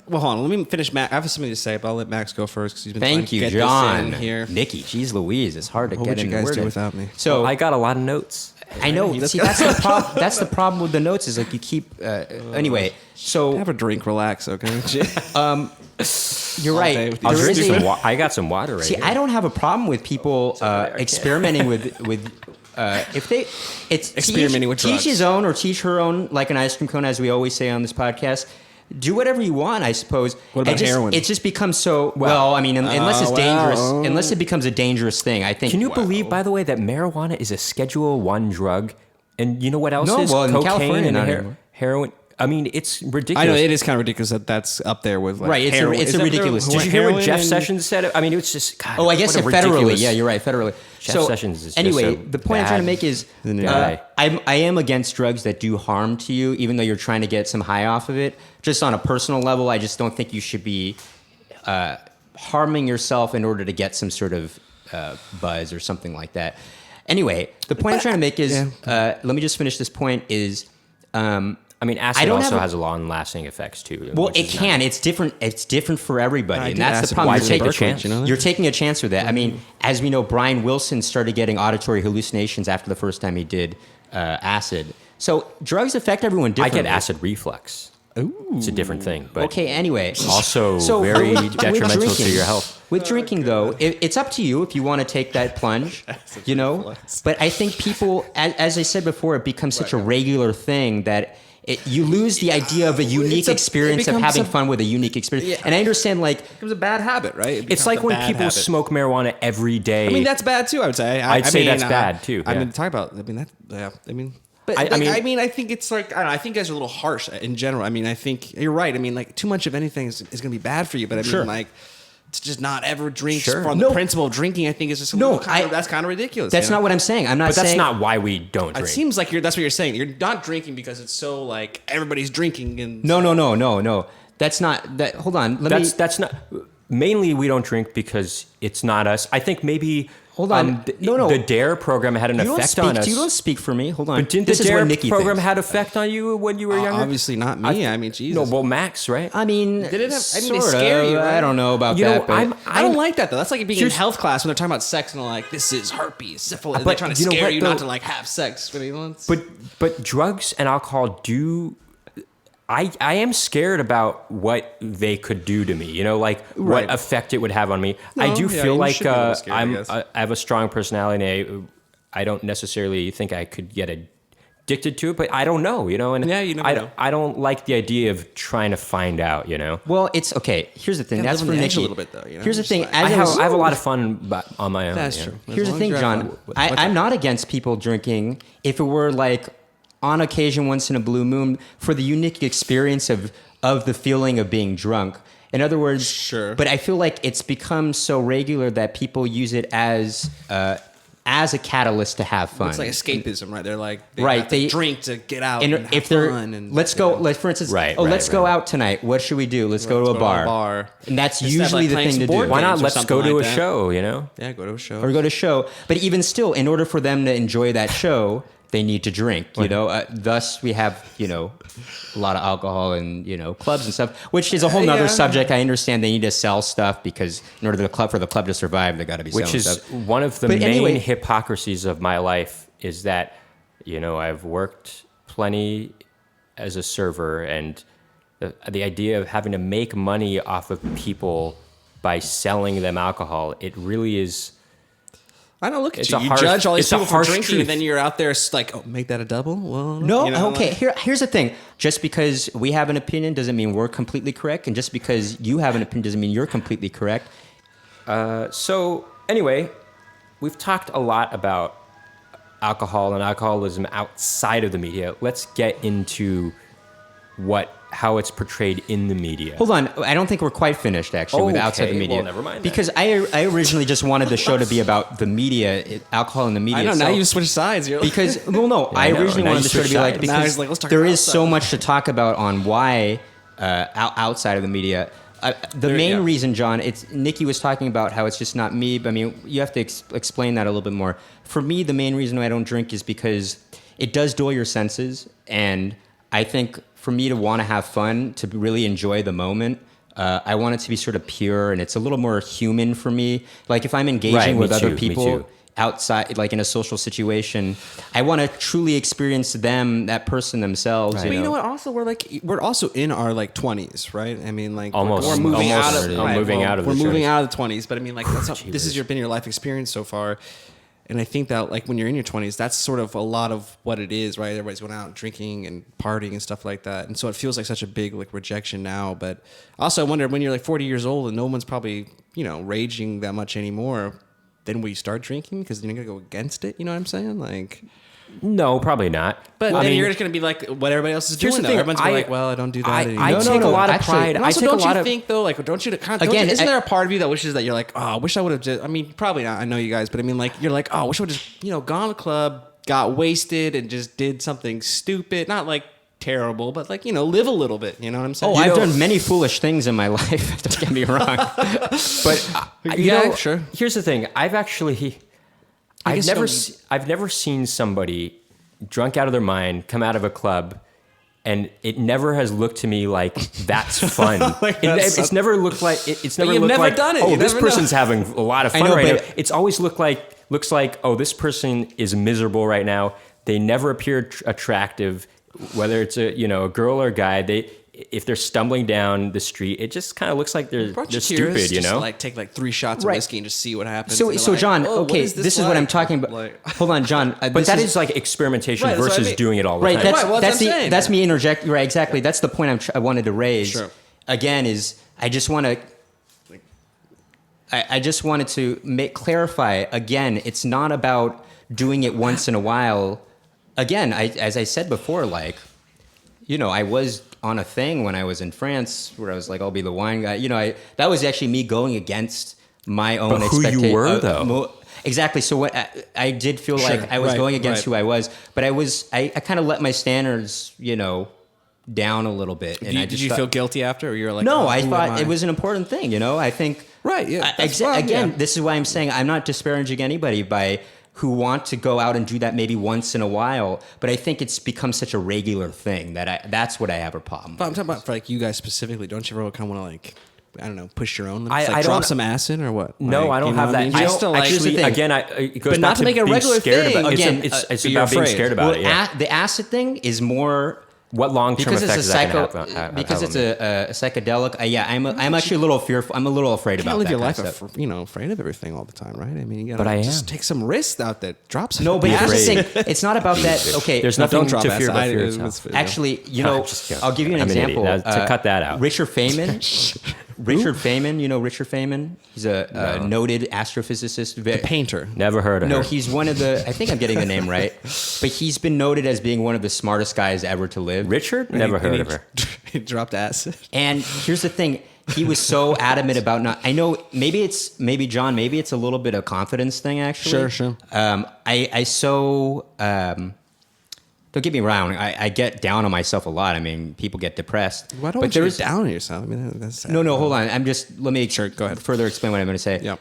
well, hold on. Let me finish. I have something to say, but I'll let Max go first because he's been trying Thank to you, get John. this in here. Nicky, geez Louise, it's hard to What get would in you guys the do word. without me? So I got a lot of notes. I know. See, that's the problem. That's the problem with the notes. Is like you keep. Anyway, so Have a drink, relax, okay? you're day right. with you. I'll There drink is some a- I got some water right See, here. I don't have a problem with people experimenting with if they it's Experimenting with teach drugs. his own or teach her own, like an ice cream cone, as we always say on this podcast. Do whatever you want, I suppose. What about heroin? It just becomes so well. I mean, unless it's dangerous, well. unless it becomes a dangerous thing. I think. Can you believe, by the way, that marijuana is a Schedule 1 drug? And you know what else No, is? well, in Cocaine California, and not anymore. heroin. I mean, it's ridiculous. I know it is kind of ridiculous that that's up there with like Right, it's a- heroin. it's Is a that ridiculous- Did you hear what heroin Jeff and- Sessions said? I mean, it was just God. Oh, I guess what a federally. ridiculous- Yeah, you're right. Federally. Jeff Sessions is just anyway, a the point I'm trying to bad make is guy. I am against drugs that do harm to you, even though you're trying to get some high off of it. Just on a personal level, I just don't think you should be harming yourself in order to get some sort of buzz or something like that. Anyway, the point I'm trying to make is, let me just finish this point, is... I mean, acid also has long-lasting effects too. Well, which it is can. not- It's different. It's different for everybody, and did that's the acid problem. Why You're take a taking, chance? You know that? you're taking a chance with that. I mean, as we know, Brian Wilson started getting auditory hallucinations after the first time he did acid. So drugs affect everyone I differently. get acid reflux. It's a different thing, but Okay. Anyway, also So, very with detrimental to drinking- your health. With drinking, though, it's up to you if you want to take that plunge, you know. But I think people, as I said before, it becomes such a regular thing that you lose the idea of a unique it experience of becomes having a- fun with a unique experience. Yeah. And I understand, like, It becomes a bad habit, right? It It's becomes like a when bad people habit. smoke marijuana every day. I mean, that's bad too. I would say. I'd say mean, that's bad, too, I yeah. mean, talk about. I mean, that. Yeah. I mean. But I mean- I mean, I think it's like I don't know. I think guys are a little harsh in general. I mean, I think you're right. I mean, like too much of anything is going to be bad for you. But I mean, Sure. like to just not ever drink Sure. from No. the principle of drinking, I think is just a No, little that's kind of ridiculous. that's you know? not what I'm saying. I'm not but that's saying. not why we don't drink. It seems like that's what you're saying. You're not drinking because it's so like everybody's drinking and No. That's not that. Hold on. That's not. Mainly, we don't drink because it's not us. I think maybe. Hold on. No. The DARE program had an You don't effect speak. on us. You don't speak for me. Hold on. But didn't this the is DARE what Nicky program thinks. had effect on you when you were younger? obviously not me. I mean, Jesus. No, well, Max, right? I mean, Did it have? I mean, they sort scare of. you. Right? I don't know about You know, that. But I don't like that though. That's like being in Here's- health class when they're talking about sex and they're like, "This is herpes, syphilis." They're But trying to you know scare what, you not though? to like have sex. I mean, it's- But drugs and alcohol do. I am scared about what they could do to me. You know, like Right. what effect it would have on me. I No, do yeah, feel you like should be a little scared, I guess. I have a strong personality. And I don't necessarily think I could get addicted to it, but I don't know. You know, and Yeah, you never know. I don't like the idea of trying to find out. You know. well, it's okay. Here's the thing. Yeah, That's live for on the edge Nicky. a little bit, though, you know? Here's the Just thing. like- As I have a lot of fun on my own. That's you know? true. As Here's the long thing, as you're John. having- I'm not against people drinking if it were like on occasion, once in a blue moon, for the unique experience of the feeling of being drunk. In other words, Sure. But I feel like it's become so regular that people use it as a catalyst to have fun. It's like escapism, right? They're like, they Right, have to they- drink to get out and and have if they're fun. And, let's you go know. like for instance Right, let's right, go right. out tonight, what should we do? Let's go to a bar. And that's Instead of, usually like, the playing thing to some board do. Why not? games or Let's go something to a like that. show. You know. Yeah, go to a show. Or go to a show. But even still, in order for them to enjoy that show, they need to drink, you know. Thus, we have, a lot of alcohol and, clubs and stuff, which is a whole nother Yeah. subject. I understand they need to sell stuff because in order for the club to survive, they got to be selling Which is stuff. one of the But main anyway- hypocrisies of my life is that, I've worked plenty as a server, and the idea of having to make money off of people by selling them alcohol, it really is. I don't look at It's you. a You harsh- judge all these it's a people for harsh drinking, truth. and then you're out there like, oh, make that a double? Well, No, okay. like- Here's the thing. Just because we have an opinion doesn't mean we're completely correct, and just because you have an opinion doesn't mean you're completely correct. So anyway, we've talked a lot about alcohol and alcoholism outside of the media. Let's get into how it's portrayed in the media. Hold on, I don't think we're quite finished actually with outside the Okay, media. well, never mind then. Because I originally just wanted the show to be about the media, alcohol in the media. I know. Now itself. you switch sides. You're like, Because I know. originally Now wanted you the show to switch be like sides. Now because he's like, let's talk there about is so outside. much to talk about on why outside of the media. The main yeah. reason, John, Nicky was talking about how it's just not me. But I mean, you have to explain that a little bit more. For me, the main reason why I don't drink is because it does dull your senses, and I think for me to want to have fun, to really enjoy the moment. I want it to be sort of pure, and it's a little more human for me. Like if I'm engaging Right, me with other too, me people too. outside, like in a social situation, I want to truly experience that person themselves. Right. But you know know? what? Also, we're also in our 20s, right? I mean, like Almost. we're moving Almost out of already. right, Moving well, out of we're the moving 20s. out of the 20s. But I mean, like this has Jesus. been your life experience so far, and I think that like when you're in your 20s, that's sort of a lot of what it is, right? Everybody's going out drinking and partying and stuff like that, and so it feels like such a big like rejection now. But also, I wonder when you're like 40 years old and no one's probably raging that much anymore. Then will you start drinking because you're gonna go against it? You know what I'm saying? Like, No, probably not. But I then mean, you're just going to be like what everybody else is here's doing. the Though. thing, Everyone's gonna be like, well, I don't do that anymore. I take a lot of pride. And I also, take a don't lot you of. think though, like, don't you? Again, Isn't there a part of you that wishes that you're like, oh, I wish I would have just. I mean, probably not. I know you guys, but I mean, like, you're like, oh, I wish I would just, gone to the club, got wasted, and just did something stupid. Not like terrible, but like, live a little bit. You know what I'm saying? Oh, I've done many foolish things in my life. Don't get me wrong. But sure. Here's the thing. I've never seen somebody drunk out of their mind come out of a club, and it never has looked to me like that's fun. It's never looked like it's never you've looked never like done it. oh, You this never know. person's having a lot of fun know, right but- now. It's always looks like oh, this person is miserable right now. They never appear attractive, whether it's a girl or a guy. If they're stumbling down the street, it just kind of looks like they're stupid, just like take like 3 shots of whiskey and just see what happens. So, And they're like, John, oh, okay, what this is what I'm talking about. Like- Hold on, John. But that is like experimentation Right, that's what I versus mean. doing it all the Right, time. that's, Right, well, that's, that's what I'm saying. that's me interjecting. Right, exactly. That's the point I wanted to raise. Sure. Again, is I just want to. I just wanted to clarify. Again, it's not about doing it once in a while. Again, as I said before, like, I was on a thing when I was in France where I was like, I'll be the wine guy. That was actually me going against my own But who you expectations. were, though. Exactly. So what I did feel like I was going against who I was, but I kind of let my standards, down a little bit. And Did you feel guilty after, or you were like, no, oh, I who thought am I? it was an important thing. I think Right, yeah, that's fine, again, yeah. this is why I'm saying I'm not disparaging anybody who want to go out and do that maybe once in a while, but I think it's become such a regular thing that's what I have a problem But I'm with. talking about for like you guys specifically. Don't you ever kind of want to like, I don't know, push your own limits? I Like don't- drop some acid or what? No, Like, I don't you know have what that. I mean? I Just don't, to, like, here's the actually, thing. again, it goes But not back to make it a being regular scared thing. About, Again, it's you're about being afraid. scared about it. Yeah. The acid thing is more What long-term because effect it's is a that going psycho to have? because it's a psychedelic. I'm actually a little fearful. I'm a little afraid You about can't live that your life, kind of stuff. afraid of everything all the time, right? I mean, you gotta But I just am. take some risks out there. Drop some. No, but here's the afraid. thing. It's not about that. Okay, There's No, nothing don't drop to acid. fear about I- fear it's- itself. it's- actually, just kidding. I'll give you an I'm an example. idiot. To cut that out. Richard Feynman. Richard Feynman. Richard Feynman. He's a noted astrophysicist. The painter. Never heard of No, her. he's one of the. I think I'm getting the name right, but he's been noted as being one of the smartest guys ever to live. Richard? Never heard of her. He dropped acid. And here's the thing. He was so adamant about not. I know maybe John. Maybe it's a little bit of confidence thing. Actually, Sure. Don't get me wrong. I get down on myself a lot. I mean, people get depressed. Why don't but you there's get down on yourself? I mean, that's sad. no. Hold on. Let me Go ahead. further explain what I'm going to say. Yep.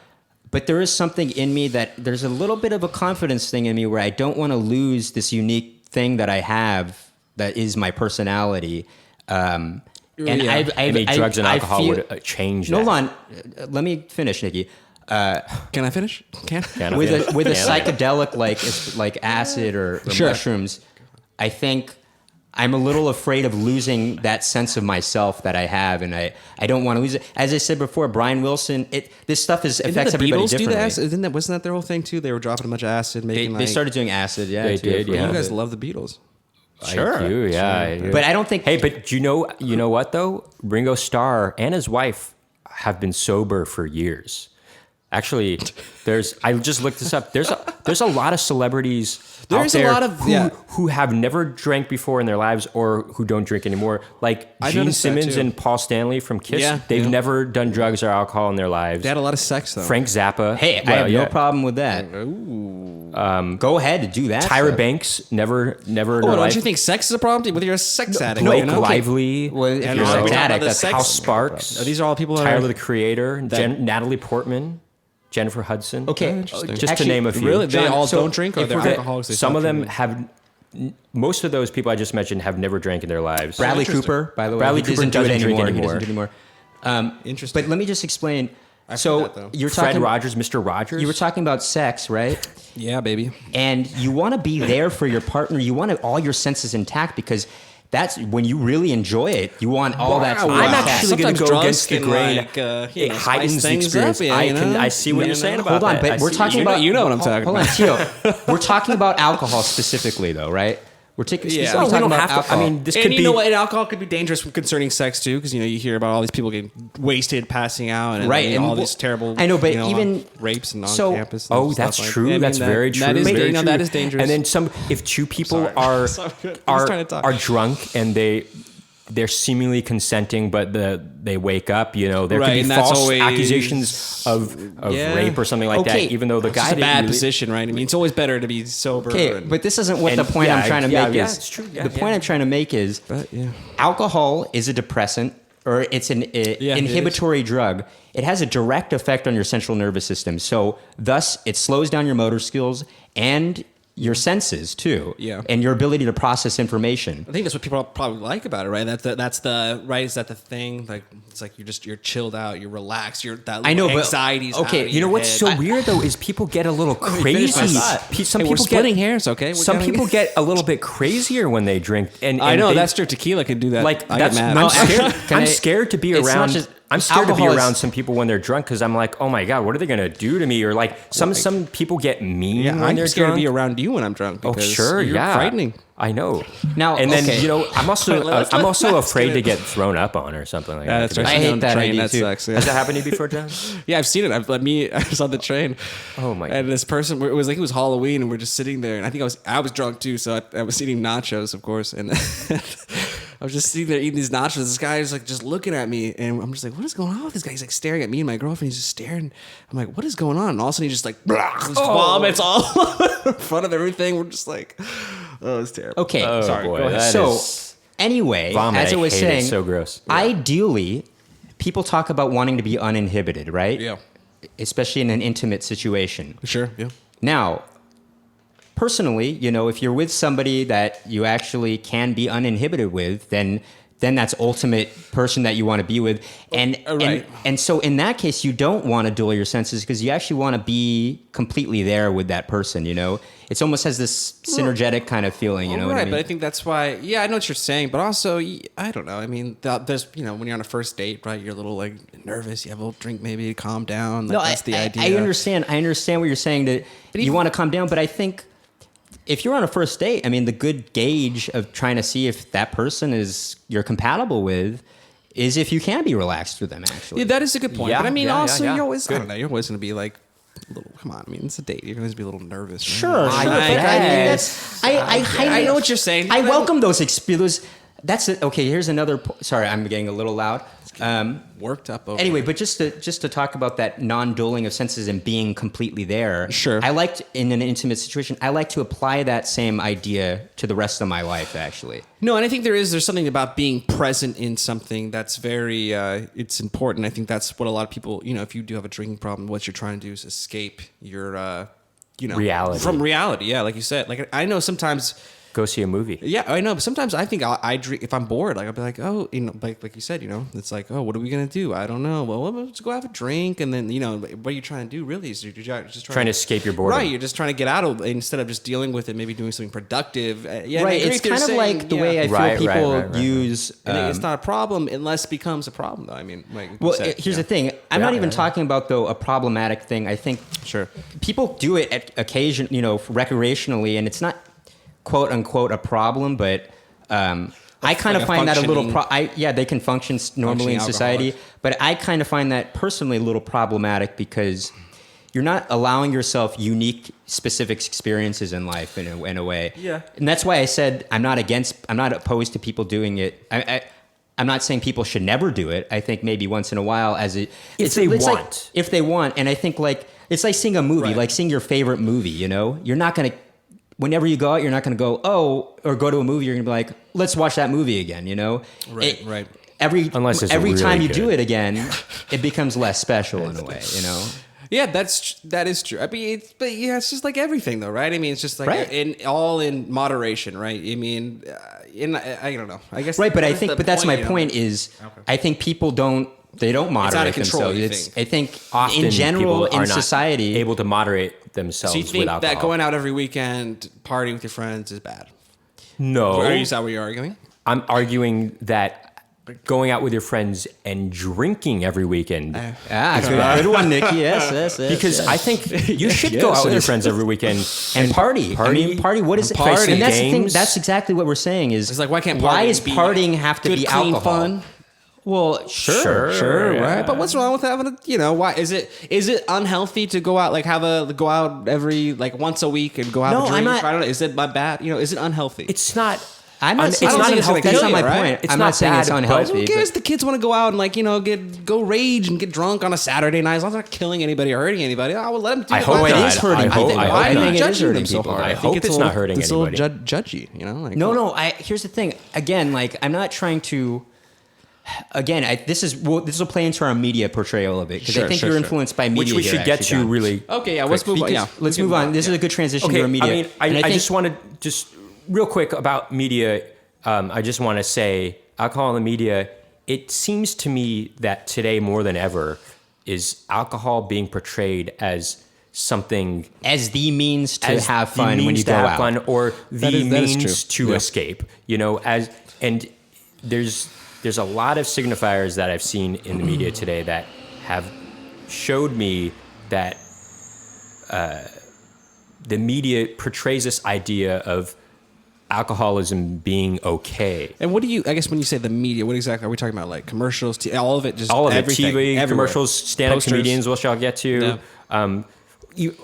But there is something in me that there's a little bit of a confidence thing in me where I don't want to lose this unique thing that I have that is my personality. And Yeah. Any drugs and alcohol feel- would change No, that. hold on. Let me finish, Nikki. Can I finish? Can I? With a Yeah. psychedelic like acid or Sure. mushrooms, I think I'm a little afraid of losing that sense of myself that I have, and I don't want to lose it. As I said before, Brian Wilson, this stuff affects Didn't the everybody Beatles do differently. the acid? Wasn't that their whole thing too? They were dropping a bunch of acid, making They like. started doing acid, yeah. They too, did, for a yeah. You little guys bit. love the Beatles. Sure. I do, yeah. I do. But I don't think. Hey, but you know what though? Ringo Starr and his wife have been sober for years. Actually, I just looked this up. There's a lot of celebrities out There's a there lot of- yeah. who have never drank before in their lives or who don't drink anymore. Like I Gene noticed that, Simmons too. and Paul Stanley from Kiss. Yeah, They've yeah. never done drugs or alcohol in their lives. They had a lot of sex though. Frank Zappa. Hey, I well, have yeah. no problem with that. Go ahead and do that. Tyra stuff. Banks never in Oh, her don't life. you think sex is a problem? Whether you're a sex addict, Blake you know? Lively. Well, if And you're we're an talking addict, about the that's sex- House Sparks. These are all people that Tyler are the Creator, Natalie Portman, Jennifer Hudson. okay. Interesting. Just Actually, to name a few. Really, they John, all so don't drink, or if they're we're- alcoholics. They Some stop of them drinking? have. Most of those people I just mentioned have never drank in their lives. Bradley Interesting. Cooper, by the way, Bradley he Cooper doesn't do it doesn't drink anymore. He anymore. doesn't do it anymore. Interesting. But let me just explain. I've So heard that, though. you're Fred talking. Rogers, Mr. Rogers. You were talking about sex, right? Yeah, baby. And you want to be there for your partner. You want all your senses intact because that's when you really enjoy it. You want all that. To be I'm intact. actually going Sometimes to go drugs against the can, grain. like, It spice heightens the things experience. up, yeah, you know? I see what You you're saying know? about Hold on, that. but I we're see- talking you know- about. you know what I'm talking hold about. on, Tio. We're talking about alcohol specifically, though, right? We're taking. Yeah. specifically we talking don't about have to. alcohol. I mean, this And could you be. know what? And alcohol could be dangerous concerning sex too, because you hear about all these people getting wasted, passing out, and Right, and all these terrible. I know, but even- rapes and on so- campus. And Oh, stuff that's like true. that. I mean, That's very true. That is, very that true. is dangerous. And then if two people Sorry. are Sorry. I'm just trying to talk. are drunk and they're seemingly consenting, but they wake up. There Right, could be and that's false always- accusations of Yeah. rape or something like Okay. that. Even though the it's guy just a didn't bad really- position, right? I mean, it's always better to be sober. Okay, and- but this isn't what the And- point I'm yeah, trying to yeah, make yeah, is. it's true. Yeah, the point yeah. I'm trying to make is But, yeah. alcohol is a depressant or it's an it inhibitory drug. It has a direct effect on your central nervous system. So thus, it slows down your motor skills and your senses too. Yeah. And your ability to process information. I think that's what people probably like about it, right? That's the right. Is that the thing? Like it's like you're chilled out, you're relaxed, I know, but- anxiety's okay, out of You know your what's head. so weird though is people get a little finish crazy. my thought. Some Hey, we're people splitting get hairs, okay? We're Some getting- people get a little bit crazier when they drink, and I know they- that's true. Tequila could do that. like I that's. get mad. I'm No, scared. actually, I'm scared to be it's not around. just- I'm scared to be alcohol is- around some people when they're drunk because I'm like, oh my god, what are they gonna do to me? Or like some people get mean Yeah, when I'm they're scared drunk. to be around you when I'm drunk. Oh Because sure, you're yeah, frightening. I know. Now, and then okay. I'm also Let's afraid get to it. get thrown up on or something like Yeah, that. that's to be right. I hate On the that train, idea, that too. sucks. Yeah. Has that happened to you before, John? Yeah, I've seen it. I was on the train. Oh my And this person, it was Halloween, and we're just sitting there, and I think I was drunk too, so I was eating nachos, of course, and I was just sitting there eating these nachos. This guy is like just looking at me, and I'm just like, what is going on with this guy? He's like staring at me and my girlfriend. He's just staring. I'm like, what is going on? And all of a sudden, he just like just vomits all in front of everything. We're just like, oh, it's terrible. Okay, Oh, sorry. boy, Go ahead. that So is- anyway, Vomit, as I was hate it. saying, So gross. Yeah. ideally, people talk about wanting to be uninhibited, right? Yeah. Especially in an intimate situation. Sure. Yeah. Now, personally, if you're with somebody that you actually can be uninhibited with, then that's ultimate person that you want to be with. And right. and so in that case, you don't want to dull your senses because you actually want to be completely there with that person, It almost has this synergetic kind of feeling, you know what I right, mean? but I think that's why. Yeah, I know what you're saying, but also, I don't know. I mean, there's when you're on a first date, right? You're a little like nervous. You have a little drink, maybe to calm down. Like, No, that's the idea. I understand. I understand what you're saying. That you want to calm down, but I think if you're on a first date, I mean, the good gauge of trying to see if that person you're compatible with is if you can be relaxed with them. Actually, Yeah, that is a good point. Yeah, but I mean, yeah, also, yeah. you're always. I Good. don't know. You're always going to be like, come on. I mean, it's a date. You're going to be a little nervous. Right? sure. But I mean, I know what you're saying. I welcome those experiences. That's it. Okay, here's another. Sorry, I'm getting a little loud. Worked up. Over Anyway, it. but just to talk about that non-dulling of senses and being completely there. Sure. I liked in an intimate situation. I like to apply that same idea to the rest of my life. Actually, No, and I think there's something about being present in something that's very it's important. I think that's what a lot of people, if you do have a drinking problem, what you're trying to do is escape your Reality. from reality. Yeah, like you said. Like I know sometimes. Go see a movie. Yeah, I know. But sometimes I think I drink if I'm bored. Like I'll be like, oh, like you said, it's like, oh, what are we gonna do? I don't know. Well, let's go have a drink, and then what you're trying to do really is you're just Trying to escape your boredom. Right, you're just trying to get out of instead of just dealing with it, maybe doing something productive. Yeah, and I right? agree It's with you kind of saying, like the way I feel Right, people right, right. use. And it's not a problem unless it becomes a problem, though. I mean, like you Well, said, here's yeah. the thing. I'm Yeah, not even yeah, talking about though a problematic thing. I think Sure. people do it at occasion, recreationally, and it's not quote unquote a problem, but I kind like of a find that a little. functioning- They can function normally in Functioning society, alcoholic. but I kind of find that personally a little problematic because you're not allowing yourself unique, specific experiences in life in a way. Yeah. And that's why I said I'm not opposed to people doing it. I'm not saying people should never do it. I think maybe once in a while, If they like- want. if they want, and I think it's like seeing a movie, Right. like seeing your favorite movie. You're not gonna. Whenever you go out, you're not going to go, or go to a movie. You're going to be like, let's watch that movie again. Right, right. Unless it's every really time you good. do it again, it becomes less special in a way. Yeah, that is true. I mean, it's just like everything, though, right? I mean, it's just like Right. in moderation, right? I mean, I don't know. I guess Right, but that's my point. point. Is Okay. I think people don't moderate out of control, themselves. you I think Often in general people are in not society, able to moderate themselves So you think with alcohol. that going out every weekend, partying with your friends, is bad? No, Is that what you're arguing? I'm arguing that going out with your friends and drinking every weekend. Good one, Nicky. Yes. Because I think you should go out with your friends every weekend And party. I mean, party. What is it? party. And that's the thing. Games. That's exactly what we're saying. Is It's like, why can't why partying is be partying have to good, be clean alcohol? fun? Well, Sure, yeah. right? But what's wrong with having a, why is it unhealthy to go out, like go out every, like once a week and go out No, and drink? I'm not- I don't know. Is it my bad? Is it unhealthy? It's not. I'm not It's saying not it's unhealthy. unhealthy. That's not my Right? point. It's I'm not not saying it's bad, but unhealthy. Who cares? The kids want to go out and go rage and get drunk on a Saturday night. As long as they're not killing anybody or hurting anybody, I will let them do I it. hope Why it not? is hurting people. I think it is Judging hurting them so people. hard. I think hope it's it's a not little- hurting it's a little anybody. judgy, like, No. Here's the thing. Again, I'm not trying to. Again, this will play into our media portrayal of it because I Sure, think sure, you're sure. influenced by media. Which we here, should get actually, to John. really. Okay, yeah, let's move on. Yeah, Let's move on. This is a good transition to our media. I mean, And I think- just want to just real quick about media. I just want to say alcohol in the media. It seems to me that today more than ever is alcohol being portrayed as something as the means to as have the fun when means you to go have out. fun or the That is means true. to Yeah. escape. And there's a lot of signifiers that I've seen in the media today that have showed me that the media portrays this idea of alcoholism being okay. And what do you? I guess when you say the media, what exactly are we talking about? Like commercials, all of it, just All of everything, it, TV, everywhere. commercials, stand-up Posters. comedians, which I'll get to.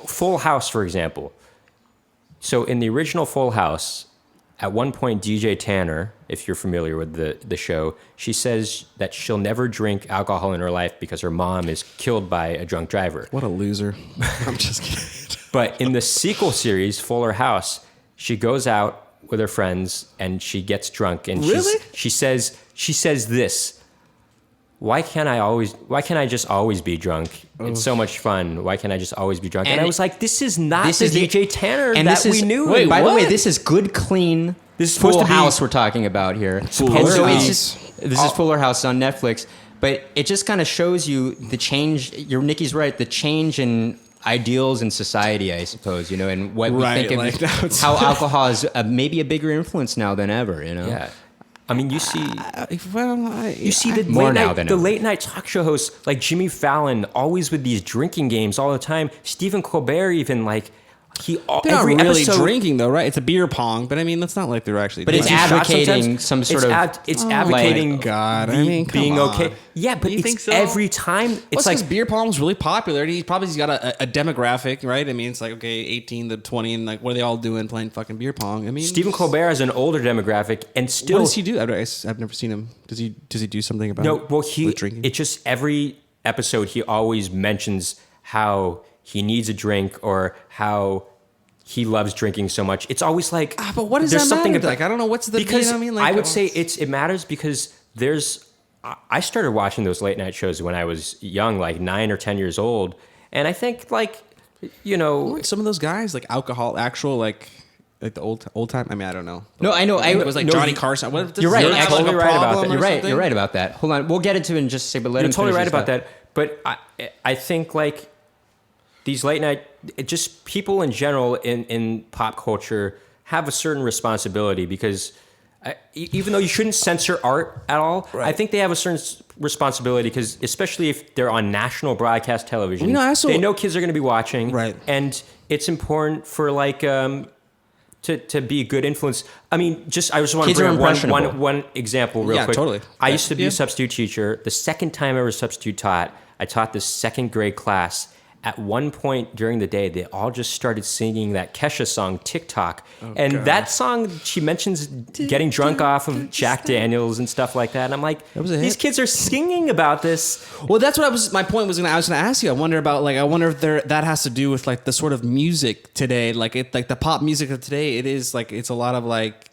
Full House, for example. So in the original Full House, at one point, DJ Tanner, if you're familiar with the show, she says that she'll never drink alcohol in her life because her mom is killed by a drunk driver. What a loser! I'm just kidding. But in the sequel series, Fuller House, she goes out with her friends and she gets drunk and Really? she says this. Why can't I just always be drunk? It's so much fun. Why can't I just always be drunk? And I was like, this is not the DJ Tanner and that this is, we knew. Wait, by the way, what? this is good, clean. This is Full supposed to be- House we're talking about here. Fuller And so it's House. just- this is Fuller House on Netflix, but it just kind of shows you the change. Nicky's right. The change in ideals in society, I suppose, and what we Right, think like, now of it's- how alcohol is maybe a bigger influence now than ever. Yeah. I mean, you see the More now than ever. late night talk show hosts like Jimmy Fallon, always with these drinking games all the time. Stephen Colbert, even They're not every really episode, drinking though, right? It's a beer pong, but I mean, that's not like they're actually. But doing it's it. advocating some sort of. It's advocating God, I the- mean, come being on. okay. Yeah, but You it's think so? every time. Well, It's it's like beer pong's really popular. He's got a demographic, right? I mean, it's like, okay, 18 to 20, and like, what are they all doing playing fucking beer pong? I mean, Stephen Colbert has an older demographic, and still What does he do? I've never seen him. Does he do something about? No, well, with drinking? it's just every episode he always mentions how he needs a drink or how he loves drinking so much. It's always like, but what does there's that something matter? about- Like, I don't know what's the. because you know what I mean, like, I would say it matters because I started watching those late night shows when I was young, like 9 or 10 years old, and I think some of those guys like actual like the old time. I mean, I don't know. No, I know. It was like no, Johnny Carson. What, You're right. You're Actually, totally right about that. You're right. You're right about that. Hold on. We'll get into it in just a second. But let You're him totally finish right his about thought. that. But I think like these late night, just people in general in pop culture have a certain responsibility because even though you shouldn't censor art at all, Right. I think they have a certain responsibility because especially if they're on national broadcast television, they know kids are going to be watching, Right. And it's important for to be a good influence. I mean, I just want Kids to are bring up impressionable. one example real Yeah, quick. totally. I used to be Yeah. a substitute teacher. The second time I ever substitute taught, I taught this second grade class. At one point during the day, they all just started singing that Kesha song, TikTok. And God. that song, she mentions getting drunk off of Jack Daniels and stuff like that. And I'm like, was a these hit. kids are singing about this. Well, that's what my point was. I was going to ask you. I wonder if that has to do with like the sort of music today, like the pop music of today. It is like it's a lot of like.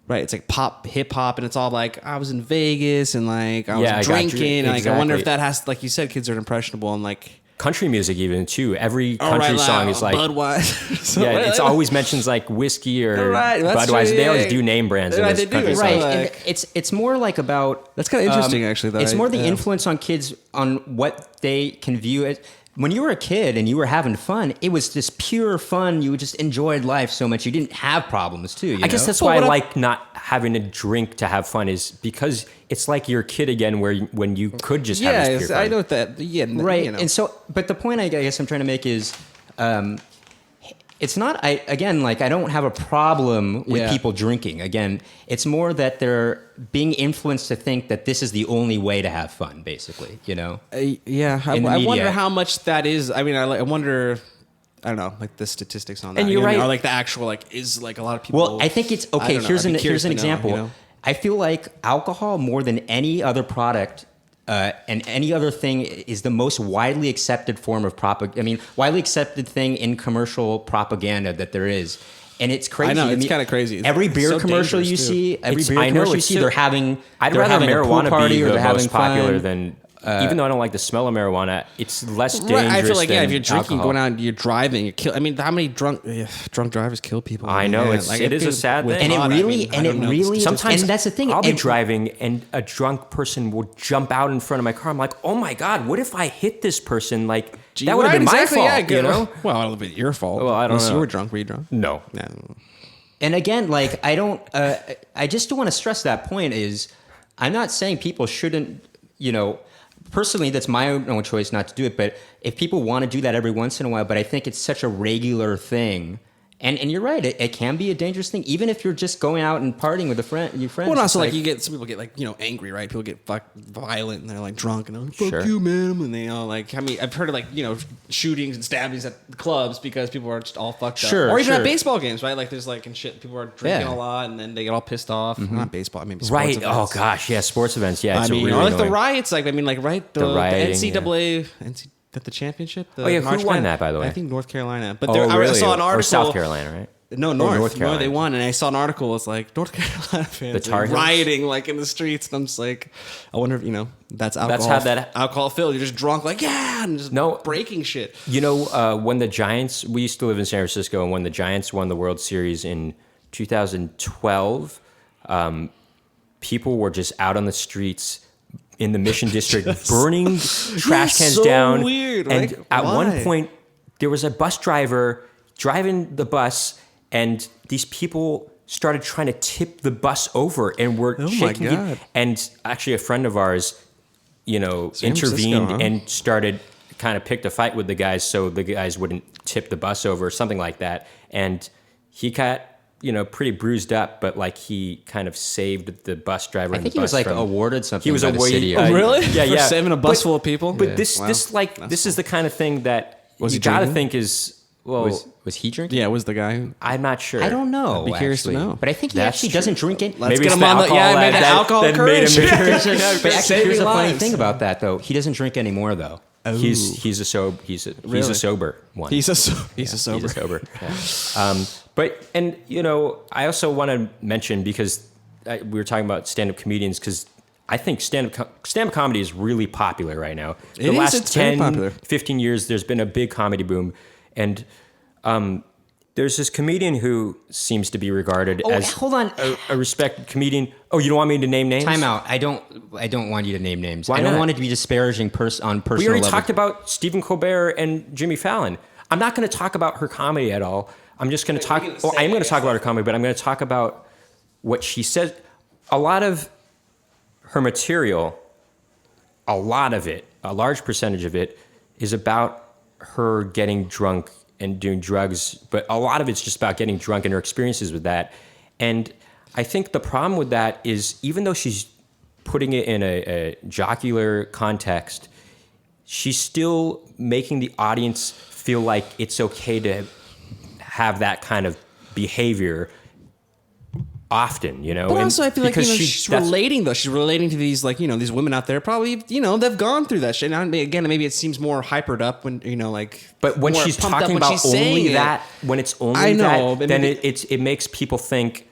Right, it's like pop, hip hop, and it's all like I was in Vegas and like I was Yeah, I got you. drinking. And like I wonder if Exactly. that has, like you said, kids are impressionable and like Country music even too. Every country song is like, Budweiser. So yeah, what- it's always mentions like whiskey or Right, that's Budweiser. true, They always yeah. do name brands in Right, this they do, country right. song. Right. And it's more like about That's kinda interesting, actually, though. It's more the Yeah. influence on kids on what they can view as when you were a kid and you were having fun, it was just pure fun. You just enjoyed life so much. You didn't have problems too. I guess that's why I like not having a drink to have fun, is because it's like you're a kid again, when you could just have this pure fun. I know that. Yeah, right. You know. And so, but the point I guess I'm trying to make is, it's not. I don't have a problem with people drinking. Again, it's more that they're being influenced to think that this is the only way to have fun. Basically, I wonder how much that is. I mean, I wonder. I don't know, like the statistics on that. And you're right. Or like the actual, like, is like a lot of people. Well, I think it's okay. Here's an example. Know, you know? I feel like alcohol, more than any other product and any other thing, is the most widely accepted form of widely accepted thing in commercial propaganda that there is. And it's crazy. I know, it's kind of crazy. Every beer so commercial you see, they're having I'd rather a marijuana pool party be or the they're having most popular fun. than. Even though I don't like the smell of marijuana, it's less dangerous. Right, I feel like than if you're drinking, alcohol. going out, you're driving, you kill. I mean, how many drunk drivers kill people? I know, Man, it is a sad thing. And it really, sometimes and that's the thing. I'll be driving and a drunk person will jump out in front of my car. I'm like, oh my god, what if I hit this person? Like that would have been my fault. Yeah, you know? Well, a little bit your fault. Well, I don't know. You were drunk. Were you drunk? No. And again, like I don't. I just want to stress that point is, I'm not saying people shouldn't. Personally, that's my own choice not to do it. But if people want to do that every once in a while, but I think it's such a regular thing. And you're right, it can be a dangerous thing, even if you're just going out and partying with your friends. Well, also like you get some people get like angry, right? People get violent and they're like drunk and they're like, fuck you, man, and they all like. I mean, I've heard of like shootings and stabbings at clubs because people are just all fucked up. Or even at baseball games, right? Like there's like and shit, people are drinking a lot and then they get all pissed off. Not baseball, I mean sports Right. events. Oh gosh, yeah, sports events. Yeah, it's really or like the annoying. riots. Like right, the rioting, NCAA. The championship. Who won that, by the way? I think North Carolina. But really? I saw an article. Or South Carolina, right? No, North Carolina. No, they won, and I saw an article. It's like North Carolina fans Tar Heels? rioting like in the streets, and I'm just like, I wonder if that's alcohol. That's how that alcohol filled. You're just drunk, like and just breaking shit. When the Giants, we used to live in San Francisco, and when the Giants won the World Series in 2012, people were just out on the streets in the Mission District burning trash cans down. Weird, and like, at why? one point, there was a bus driver driving the bus, and these people started trying to tip the bus over and were shaking it. And actually, a friend of ours, intervened and started kind of picked a fight with the guys so the guys wouldn't tip the bus over or something like that. And he got pretty bruised up, but like he kind of saved the bus driver. I think he was like awarded something. He was really? Yeah, For saving a bus full of people. But this is the kind of thing that you gotta think is. Well, was he drinking? Yeah, was the guy? I'm not sure. I don't know. I'd be curious to know. But I think he actually doesn't drink it. Let's get him on the alcohol courage. But actually, here's the funny thing about that, though. He doesn't drink anymore, though. He's a sober one. He's a sober. Yeah. But I also want to mention, because we were talking about stand-up comedians, because I think stand-up comedy is really popular right now. The last 10, 15 years, there's been a big comedy boom. And there's this comedian who seems to be regarded as a respected comedian. Oh, you don't want me to name names? Time out. I don't want you to name names. Why I don't not? want it to be disparaging on personal level. We already talked about Stephen Colbert and Jimmy Fallon. I'm not going to talk about her comedy at all. I'm just going to talk. Well, I'm going to talk about her comedy, but I'm going to talk about what she says. A lot of her material, a large percentage of it, is about her getting drunk and doing drugs, but a lot of it's just about getting drunk and her experiences with that. And I think the problem with that is, even though she's putting it in a jocular context, she's still making the audience feel like it's okay to have that kind of behavior often, But also, I feel like she's relating though. She's relating to these these women out there. Probably they've gone through that shit. Now, again, maybe it seems more hypered up when like. But when she's talking about only that, when it's only that, then it makes people think.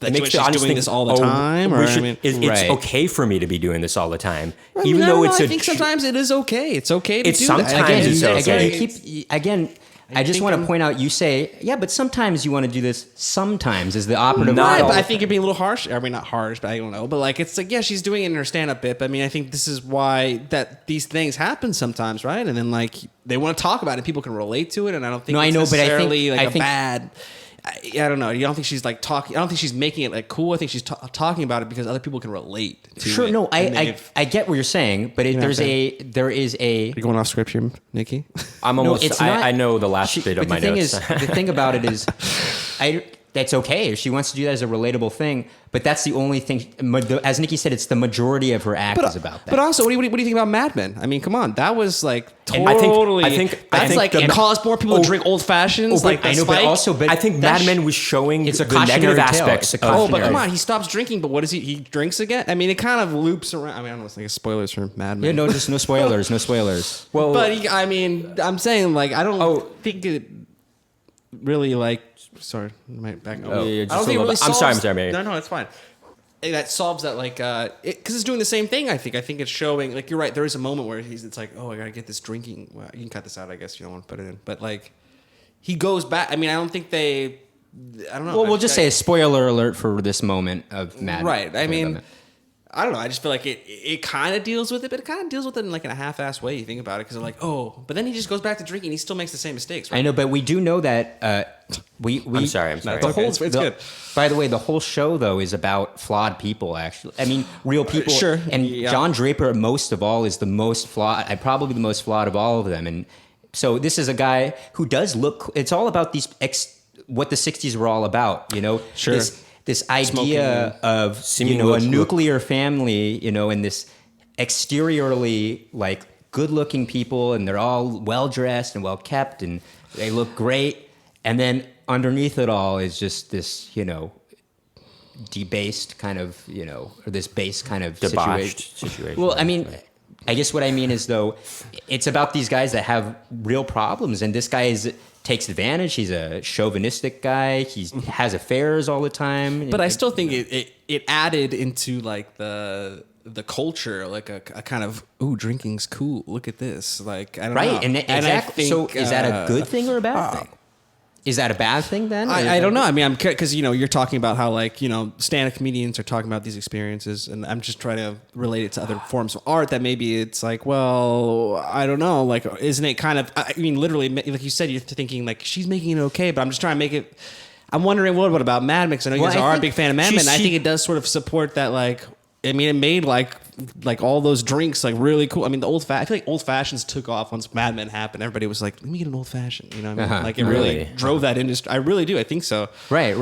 It makes the audience doing this all the time, it's okay for me to be doing this all the time, I even though it's. I think sometimes it is okay. It's okay to do sometimes that. It's okay. Again, I just want to point out, you say, yeah, but sometimes you want to do this. Sometimes is the operative word. Right, but I think you're being a little harsh. I mean, not harsh, but I don't know. But like, it's like, yeah, she's doing it in her stand-up bit. But I mean, I think this is why that these things happen sometimes, right? And then like they want to talk about it, people can relate to it, and I don't think necessarily like a bad. I don't know. You don't think she's like talking? I don't think she's making it like cool. I think she's talking about it because other people can relate to it. Sure, no, I get what you're saying, but there is a. You're going off script here, Nicky. I'm almost. No, it's not, I know the last bit of my notes. The thing about it is, that's okay. She wants to do that as a relatable thing, but that's the only thing. As Nicky said, it's the majority of her act is about that. But also, what do you think about Mad Men? I mean, come on, that was like totally. I think it caused more people to drink old fashions. But I think Mad Men was showing it's a the negative aspects. But come on, he stops drinking. But what is he? He drinks again. I mean, it kind of loops around. I mean, I don't know. It's like spoilers for Mad Men. Yeah, no, just no spoilers. No spoilers. Well, but I mean, I'm saying like I don't think it really like. Sorry, back up. I don't think it really solves. I'm sorry, man. No, it's fine. That solves that, like, because it's doing the same thing. I think it's showing, like, you're right. There is a moment where it's like, oh, I gotta get this drinking. Well, you can cut this out, I guess. You don't want to put it in, but like, he goes back. I mean, I don't think they. I don't know. Well, we'll just say a spoiler alert for this moment of Mad. Right. I mean, I don't know. I just feel like it kind of deals with it, but it kind of deals with it in like in a half-assed way. You think about it, because they're like, oh, but then he just goes back to drinking. He still makes the same mistakes. Right? I know, but we do know that we. I'm sorry. It's good. By the way, the whole show though is about flawed people. Actually, I mean, real people. Sure. And John Draper, most of all, is the most flawed. Probably the most flawed of all of them. And so this is a guy who does look. It's all about these what the '60s were all about. You know. Sure. This idea of a nuclear family, and this exteriorly like good-looking people, and they're all well-dressed and well-kept, and they look great, and then underneath it all is just this, debased kind of, or this base kind of situation. Well, I mean, I guess what I mean is though, it's about these guys that have real problems, and this guy takes advantage. He's a chauvinistic guy. He has affairs all the time. But I still think it added into like the culture, like a kind of drinking's cool. Look at this, like I don't know. Right, and exactly. So is that a good thing or a bad thing? Is that a bad thing then? I don't know. I mean, because you're talking about how like stand-up comedians are talking about these experiences, and I'm just trying to relate it to other forms of art that maybe it's like, well, I don't know. Like, isn't it kind of? I mean, literally, like you said, you're thinking like she's making it okay, but I'm just trying to make it. I'm wondering what about Mad Men? I know you guys are a big fan of Mad Men. I think it does sort of support that. Like, I mean, it made like all those drinks like really cool. I mean, I feel like old fashions took off once Mad Men happened. Everybody was like, "Let me get an old fashioned." You know what I mean? Like it really drove that industry. I really do. I think so. Right.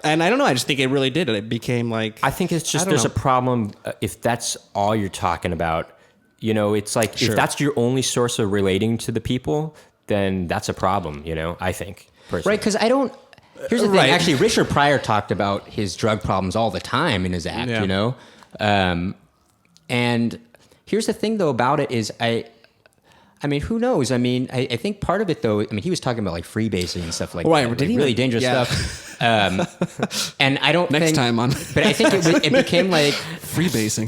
And I don't know. I just think it really did. It became like. I think it's just there's a problem if that's all you're talking about. It's like if that's your only source of relating to the people, then that's a problem. I think personally. Right? Because I don't. Here's the thing. Actually, Richard Pryor talked about his drug problems all the time in his act. Yeah. And here's the thing, though, about it is I mean, who knows? I mean, I think part of it, though, I mean, he was talking about like freebasing and stuff like that. Like, really dangerous stuff. And I don't Next time on. But I think it became like freebasing.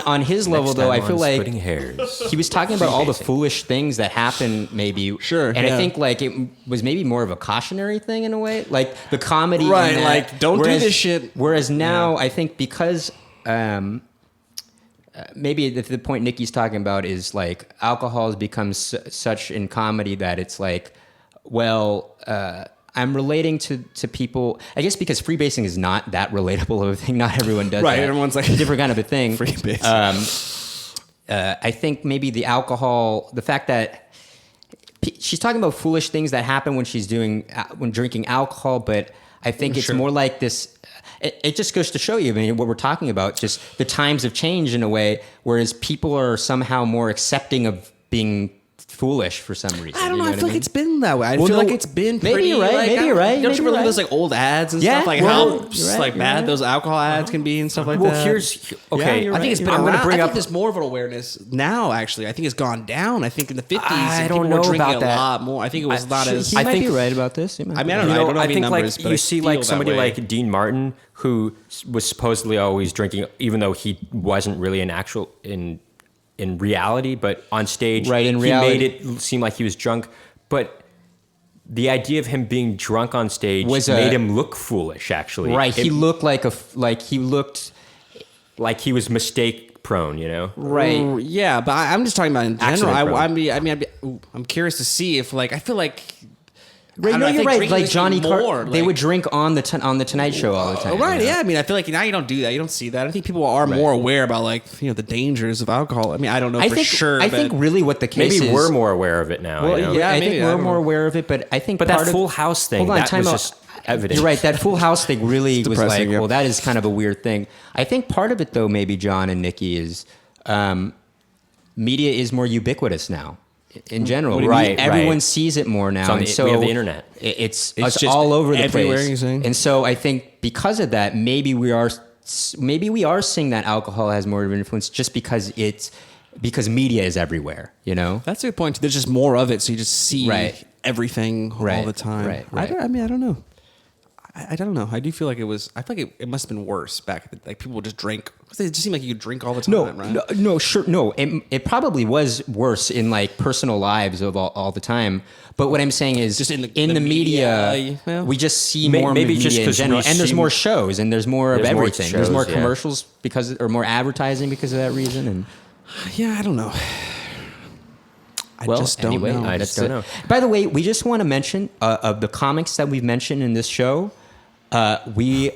On his level, though, I feel like hairs. he was talking about all the foolish things that happen, maybe. Sure. And I think like it was maybe more of a cautionary thing in a way, like the comedy. Right. Like, don't do this shit. Whereas now, I think because. Maybe the point Nicky's talking about is like alcohol has become such in comedy that it's like, well, I'm relating to people. I guess because freebasing is not that relatable of a thing. Not everyone does. Right, that. Everyone's like a different kind of a thing. Freebasing. I think maybe the alcohol, the fact that she's talking about foolish things that happen when when drinking alcohol, but I think it's more like this. It just goes to show you, I mean, what we're talking about, just the times have changed in a way, whereas people are somehow more accepting of being foolish for some reason. I don't know. I feel like it's been that way. I feel like it's been pretty. Maybe you're right. Like, maybe you're right. Don't you remember those like old ads and stuff? Like how bad those alcohol ads can be and stuff like that. Well, here's okay. I think it's been around. I think there's more of an awareness now. Actually, I think it's gone down. I think in the 50s, people were drinking a lot more. I think it was not as. He might be right about this. I mean, I don't know. I think like you see like somebody like Dean Martin who was supposedly always drinking, even though he wasn't really in reality, but on stage, he made it seem like he was drunk. But the idea of him being drunk on stage made him look foolish. Actually, right? He looked like he was mistake prone. Right? Yeah, but I'm just talking about in general. Accident prone. I'm curious to see if I feel like. Right, I no, don't know, I you're think right. drinking Like is Johnny more, Carson, they would drink on the Tonight Show all the time. Right, yeah. I mean, I feel like now you don't do that. You don't see that. I think people are more aware about the dangers of alcohol. I mean, I don't know sure. I think really what the case maybe is. we're more aware of it now. Well, yeah, I think we're more aware of it, but I think. But part that Full House thing, that was just evident. You're right. That Full House thing really was like, yeah. well, that is kind of a weird thing. I think part of it, though, maybe John and Nicky is media is more ubiquitous now. In general, right? Everyone sees it more now, and so we have the internet. It's just all over the everywhere, place. you're saying? And so I think because of that, maybe we are seeing that alcohol has more of an influence just because media is everywhere. That's a good point. There's just more of it, so you just see everything all the time. Right. I don't know. I don't know. I do feel like it was. I feel like it must have been worse back. Like people would just drink. It just seemed like you could drink all the time, right? No, sure, no. It probably was worse in personal lives of all the time. But what I'm saying is, just in the media, we just see more maybe media just in general, and there's more shows, and there's more of everything. There's more shows, commercials or more advertising because of that reason. And yeah, I don't know. I just don't anyway, know. I just don't know. By the way, we just want to mention of the comics that we've mentioned in this show. We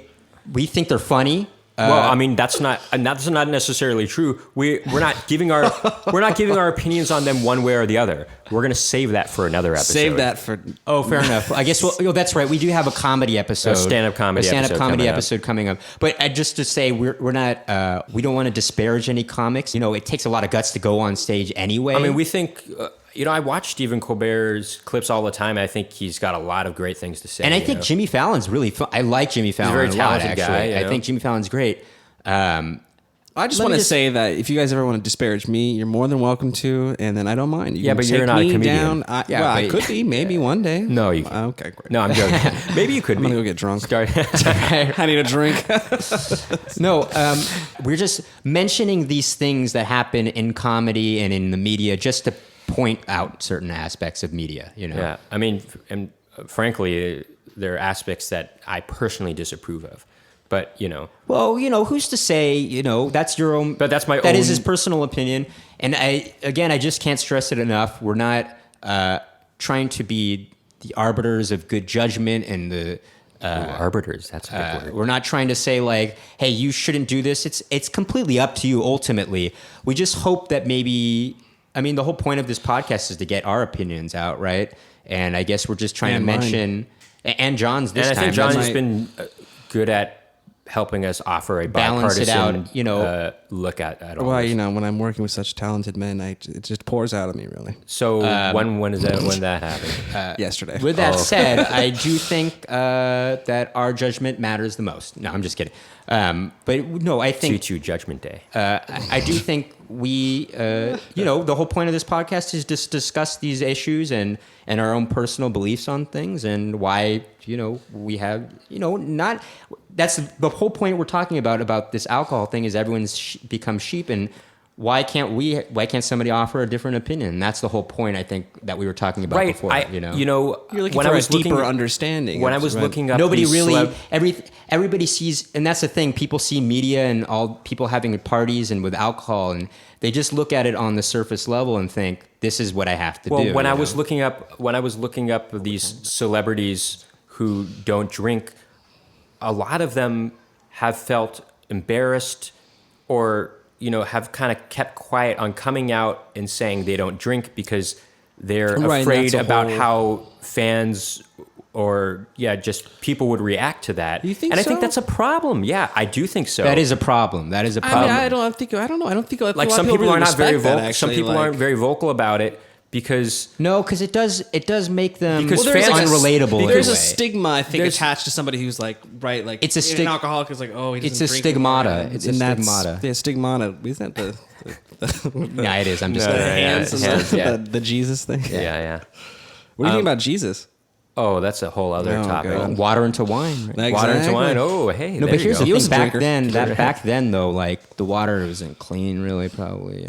think they're funny. Well, I mean that's not necessarily true. We're not giving our opinions on them one way or the other. We're gonna save that for another episode. Save that for. Oh, fair enough. I guess. Well, that's right. We do have a comedy episode, a stand-up comedy episode coming up. But just to say, we're not. We don't want to disparage any comics. It takes a lot of guts to go on stage anyway. I mean, we think. I watch Stephen Colbert's clips all the time. I think he's got a lot of great things to say. And I think Jimmy Fallon's really fun. I like Jimmy Fallon. He's a very a talented lot, actually. guy. I think Jimmy Fallon's great. I just want to say that if you guys ever want to disparage me, you're more than welcome to, and then I don't mind. You can but take you're not a me comedian. down. I could be maybe one day. No, you can't. Okay, great. No, I'm joking. Maybe you could. I'm gonna go get drunk. Start. I need a drink. No, we're just mentioning these things that happen in comedy and in the media just to point out certain aspects of media. Yeah, I mean, and frankly, there are aspects that I personally disapprove of. But well, who's to say? That's your own. But that's my own. That is his personal opinion, and I just can't stress it enough. We're not trying to be the arbiters of good judgment and the arbiters. That's a good word. We're not trying to say hey, you shouldn't do this. It's completely up to you. Ultimately, we just hope that maybe. I mean, the whole point of this podcast is to get our opinions out, right? And I guess we're just trying to mention and John's this time. And I think John has been good at helping us offer a bipartisan look at all Well, this. when I'm working with such talented men, it just pours out of me, really. So when that happened? Yesterday. With that said, I do think that our judgment matters the most. No, I'm just kidding. But no, I think Choo-choo Judgment Day. I do think we, the whole point of this podcast is just discuss these issues and our own personal beliefs on things and why, we have, not. That's the whole point we're talking about this alcohol thing is everyone's become sheep, and why can't somebody offer a different opinion? And that's the whole point I think that we were talking about before. You're looking for a deeper understanding. When I was looking up, nobody really everybody sees, and that's the thing. People see media and all people having parties and with alcohol, and they just look at it on the surface level and think this is what I have to do. Well, when I was looking up these celebrities who don't drink, a lot of them have felt embarrassed or have kind of kept quiet on coming out and saying they don't drink because they're afraid about how fans or just people would react to that. You think and so? I think that's a problem. Yeah, I do think so. That is a problem. I mean, I don't think like some people are not very vocal. Some people aren't very vocal about it. Because it does make them unrelatable. There's a stigma I think attached to somebody who's it's an alcoholic is he doesn't it's a drink stigmata. Anymore. It's a stigmata. Yeah, stigmata. Isn't that yeah, it is. I'm just the Jesus thing. Yeah. What do you think about Jesus? Oh, that's a whole other topic. God. Water into wine. Right? Exactly. Water into wine. Oh, hey. No, but here's the He was thing. a drinker. Back then, though, the water wasn't clean, really. Probably,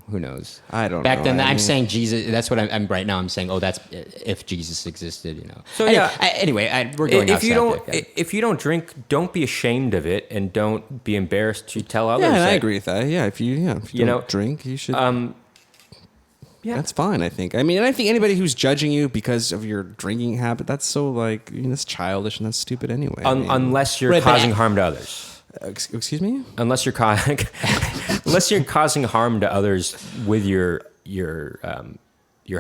Who knows? I don't Back know. then, I I'm mean- saying Jesus. That's what I'm right now. I'm saying, oh, that's if Jesus existed. So, anyway, yeah. We're going if you off don't subject. if you don't drink, don't be ashamed of it, and don't be embarrassed to tell others. Yeah, and I that- agree with that. Yeah, if you You know, don't drink, you should. Yeah. That's fine. I think. I mean, and I think anybody who's judging you because of your drinking habit, that's so like that's childish and that's stupid anyway. I mean, unless you're Right, but- causing harm to others. excuse me. Unless you're unless you're causing harm to others with your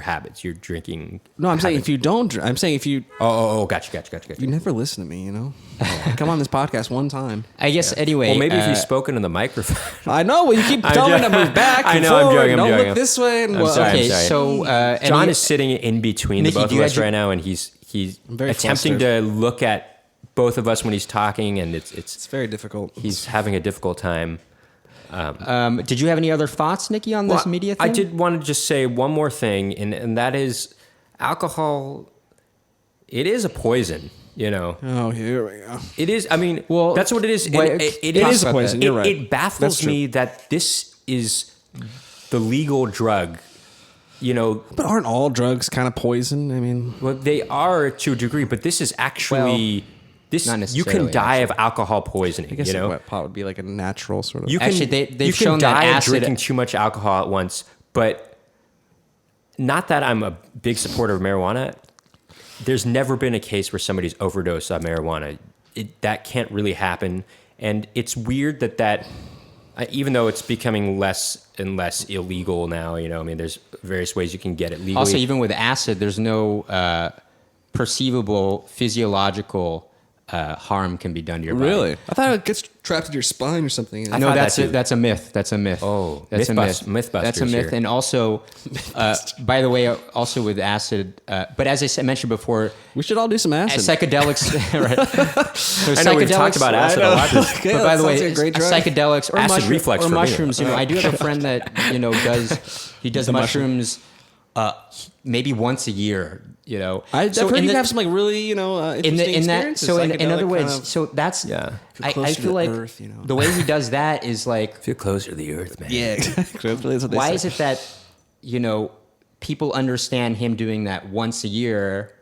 habits, your drinking. No, I'm saying habits. if you don't. I'm saying if you. Gotcha. You never listen to me. Come on this podcast one time. I guess anyway. Well, maybe if you've spoken in the microphone. I know. Well, you keep telling me to move back. I and know, I'm forward, joking, I'm Don't joking. look this way. And I'm sorry. okay, sorry. so John is sitting in between Nicky, the both do of you us have- right now, and he's very attempting to look at both of us when he's talking, and It's very difficult. he's having a difficult time. Did you have any other thoughts, Nicky, on this media thing? I did want to just say one more thing, and that is alcohol. It is a poison, Oh, here we go. It is. I mean, Well, that's what it is. wait, It it is is a poison. You're right. It baffles That's true. me that this is the legal drug. But aren't all drugs kind of poison? I mean, Well, they are to a degree, but this is actually this. not You can necessarily, die of alcohol poisoning. I guess wet pot would be like a natural sort of. You can, Actually, they've you can shown that die of acid- drinking too much alcohol at once, but not that I'm a big supporter of marijuana. There's never been a case where somebody's overdosed on marijuana. That can't really happen, and it's weird that even though it's becoming less and less illegal now, I mean, there's various ways you can get it legally. Also, even with acid, there's no perceivable physiological harm can be done to your body. Really? I thought it gets trapped in your spine or something. I No, thought that's that a, too. that's a myth. That's a myth. Oh, that's a myth. Mythbusters That's a myth. here. And also, by the way, also with acid. But as I mentioned before, We should all do some acid. psychedelics. Right. So I know we've talked about acid a lot. Okay, But by the that way, sounds like a great drug. psychedelics or, Acid reflux for me. mushrooms. I do have a friend that does mushrooms maybe once a year. I've So heard in you the- can have some like really, interesting in that experiences. so in psychedelic other words kind of- so that's Yeah. I closer feel to like Earth, the way he does that is like Feel closer to the earth, man. yeah, exactly. That's what they why say. is it that people understand him doing that once a year,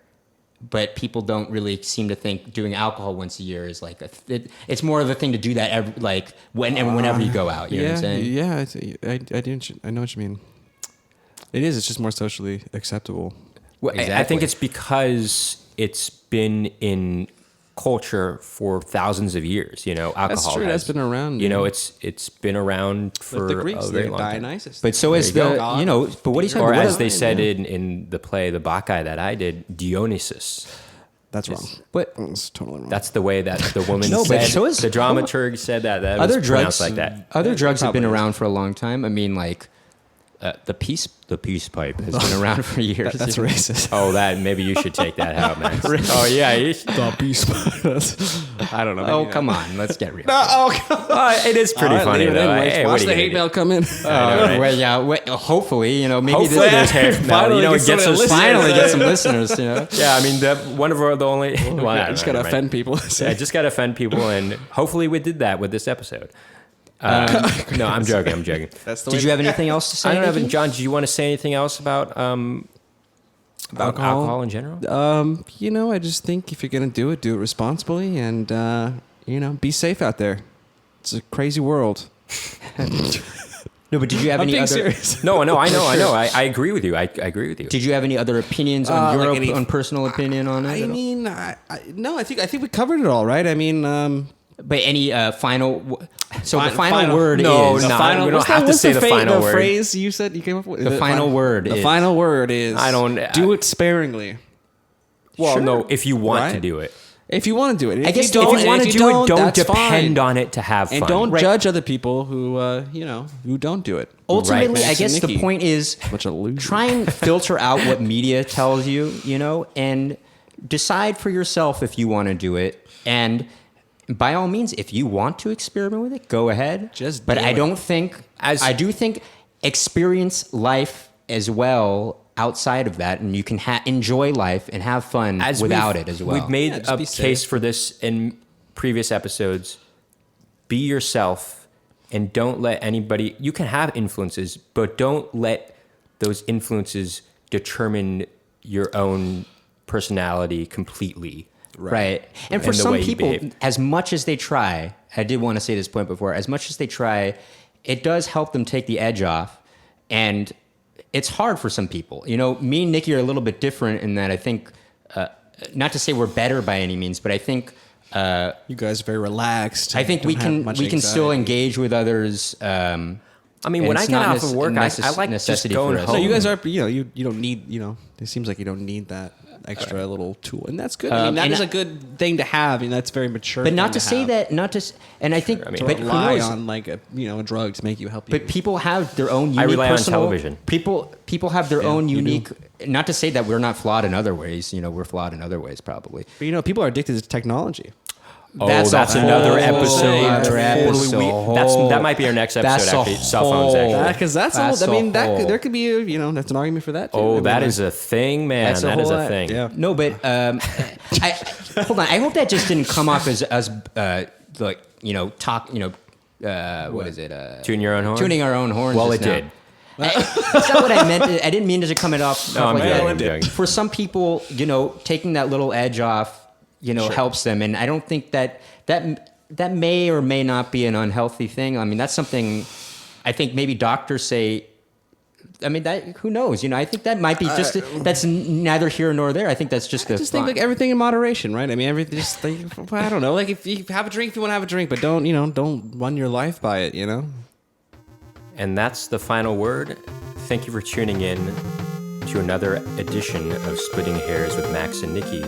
but people don't really seem to think doing alcohol once a year is like it's more of a thing to do that whenever you go out. You know what I'm saying? Yeah, I know what you mean. It is. It's just more socially acceptable. Well, I Exactly. think it's because it's been in culture for thousands of years. Alcohol. That's true. has- That's been around. It's been around for Like the Greeks, a very they're long time. Dionysus. But so is There you the but what he's Or talking as about? they said in the play, the Bacchae that I did, Dionysus. that's wrong. But That's totally wrong. That's the way that the woman No, but said. so is- the dramaturg said that. That other was drugs pronounced like that. Other drugs have been probably is. around for a long time. I mean, like the peace pipe has been around for years. That's racist. Oh, that maybe you should take that out, man. Oh yeah, you should. The peace. I don't know. Oh, come on, let's get real. It is pretty funny though. Hey, what Watch are the you hate gonna mail come in. right? Well, yeah. Hopefully, maybe Hopefully this there's hate mail. Finally It get gets someone us to listen. finally get some listeners. Yeah, I mean, one of the only. Well, I just gotta offend people. Yeah, I just gotta offend people, and hopefully we did that with this episode. No, I'm joking. That's the Did you have anything else to say? I don't Nicky? have. John, do you want to say anything else about alcohol in general? I just think if you're gonna do it responsibly, and be safe out there. It's a crazy world. No, but did you have I'm any being other? serious. No, I know. I agree with you. I agree with you. Did you have any other opinions on like your any- on personal opinion on it? I at all? mean, no. I think we covered it all, right? I mean, But any final? So the Final- final word No, is no. the we final. don't what's have the, to what's say the, the final the word. phrase you said you came up with? The final word The is- final word is. I don't- do it sparingly. Well, Sure. no. If you want to Right. do it, If you want to do it, I guess if you want to do it, don't that's depend fine. on it to have fun. And don't Right. judge other people who who don't do it. ultimately. Max I guess the Nicky. point is Bunch of losers. try and filter out what media tells you, and decide for yourself if you want to do it. And by all means, if you want to experiment with it, go ahead. Just but do I it. don't think, I do think, experience life as well outside of that, and you can enjoy life and have fun without we've- it as well. We've made just a be case safe. for this in previous episodes. Be yourself. and don't let anybody. You can have influences, but don't let those influences determine your own personality completely. Right. And for some people, as much as they try, I did want to say this point before, as much as they try, it does help them take the edge off. And it's hard for some people. You know, me and Nicky are a little bit different in that I think, not to say we're better by any means, but I think... you guys are very relaxed. I think we can still engage with others. I mean, when I get off of work, I like just going home. No, you guys are, you don't need, it seems like you don't need that extra little tool, and that's good. I mean, that is a good thing to have, and that's very mature. But not to say that, and I think, to rely on like a drug to make you help. But people have their own unique. I rely on personal, television. People have their own unique. Not to say that we're not flawed in other ways. We're flawed in other ways probably. But people are addicted to technology. That's another episode. That might be our next episode. Actually, cell phones. Actually, because there could be that's an argument for that. Too. Oh, that is a thing, man. That is a thing. Yeah. No, but hold on. I hope that just didn't come off as like talk. What is it? Tuning your own horn. Tuning our own horns. Well, it did. That's not what I meant. I didn't mean it to come off. No, I'm joking. For some people, taking that little edge off. Helps them. And I don't think that may or may not be an unhealthy thing. I mean, that's something I think maybe doctors say, I mean, who knows? I think that might be that's neither here nor there. I think that's just think like everything in moderation, right? I mean, everything, I don't know. Like if you have a drink, if you want to have a drink, but don't run your life by it, And that's the final word. Thank you for tuning in to another edition of Splitting Hairs with Max and Nicky.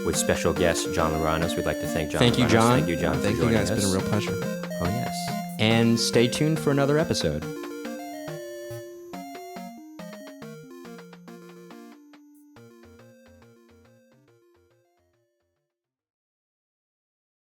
With special guest Jon Lavranos. We'd like to thank Jon. Thank you, Jon. Thank you, Jon. Thank you, guys. It's been a real pleasure. Oh, yes. And stay tuned for another episode.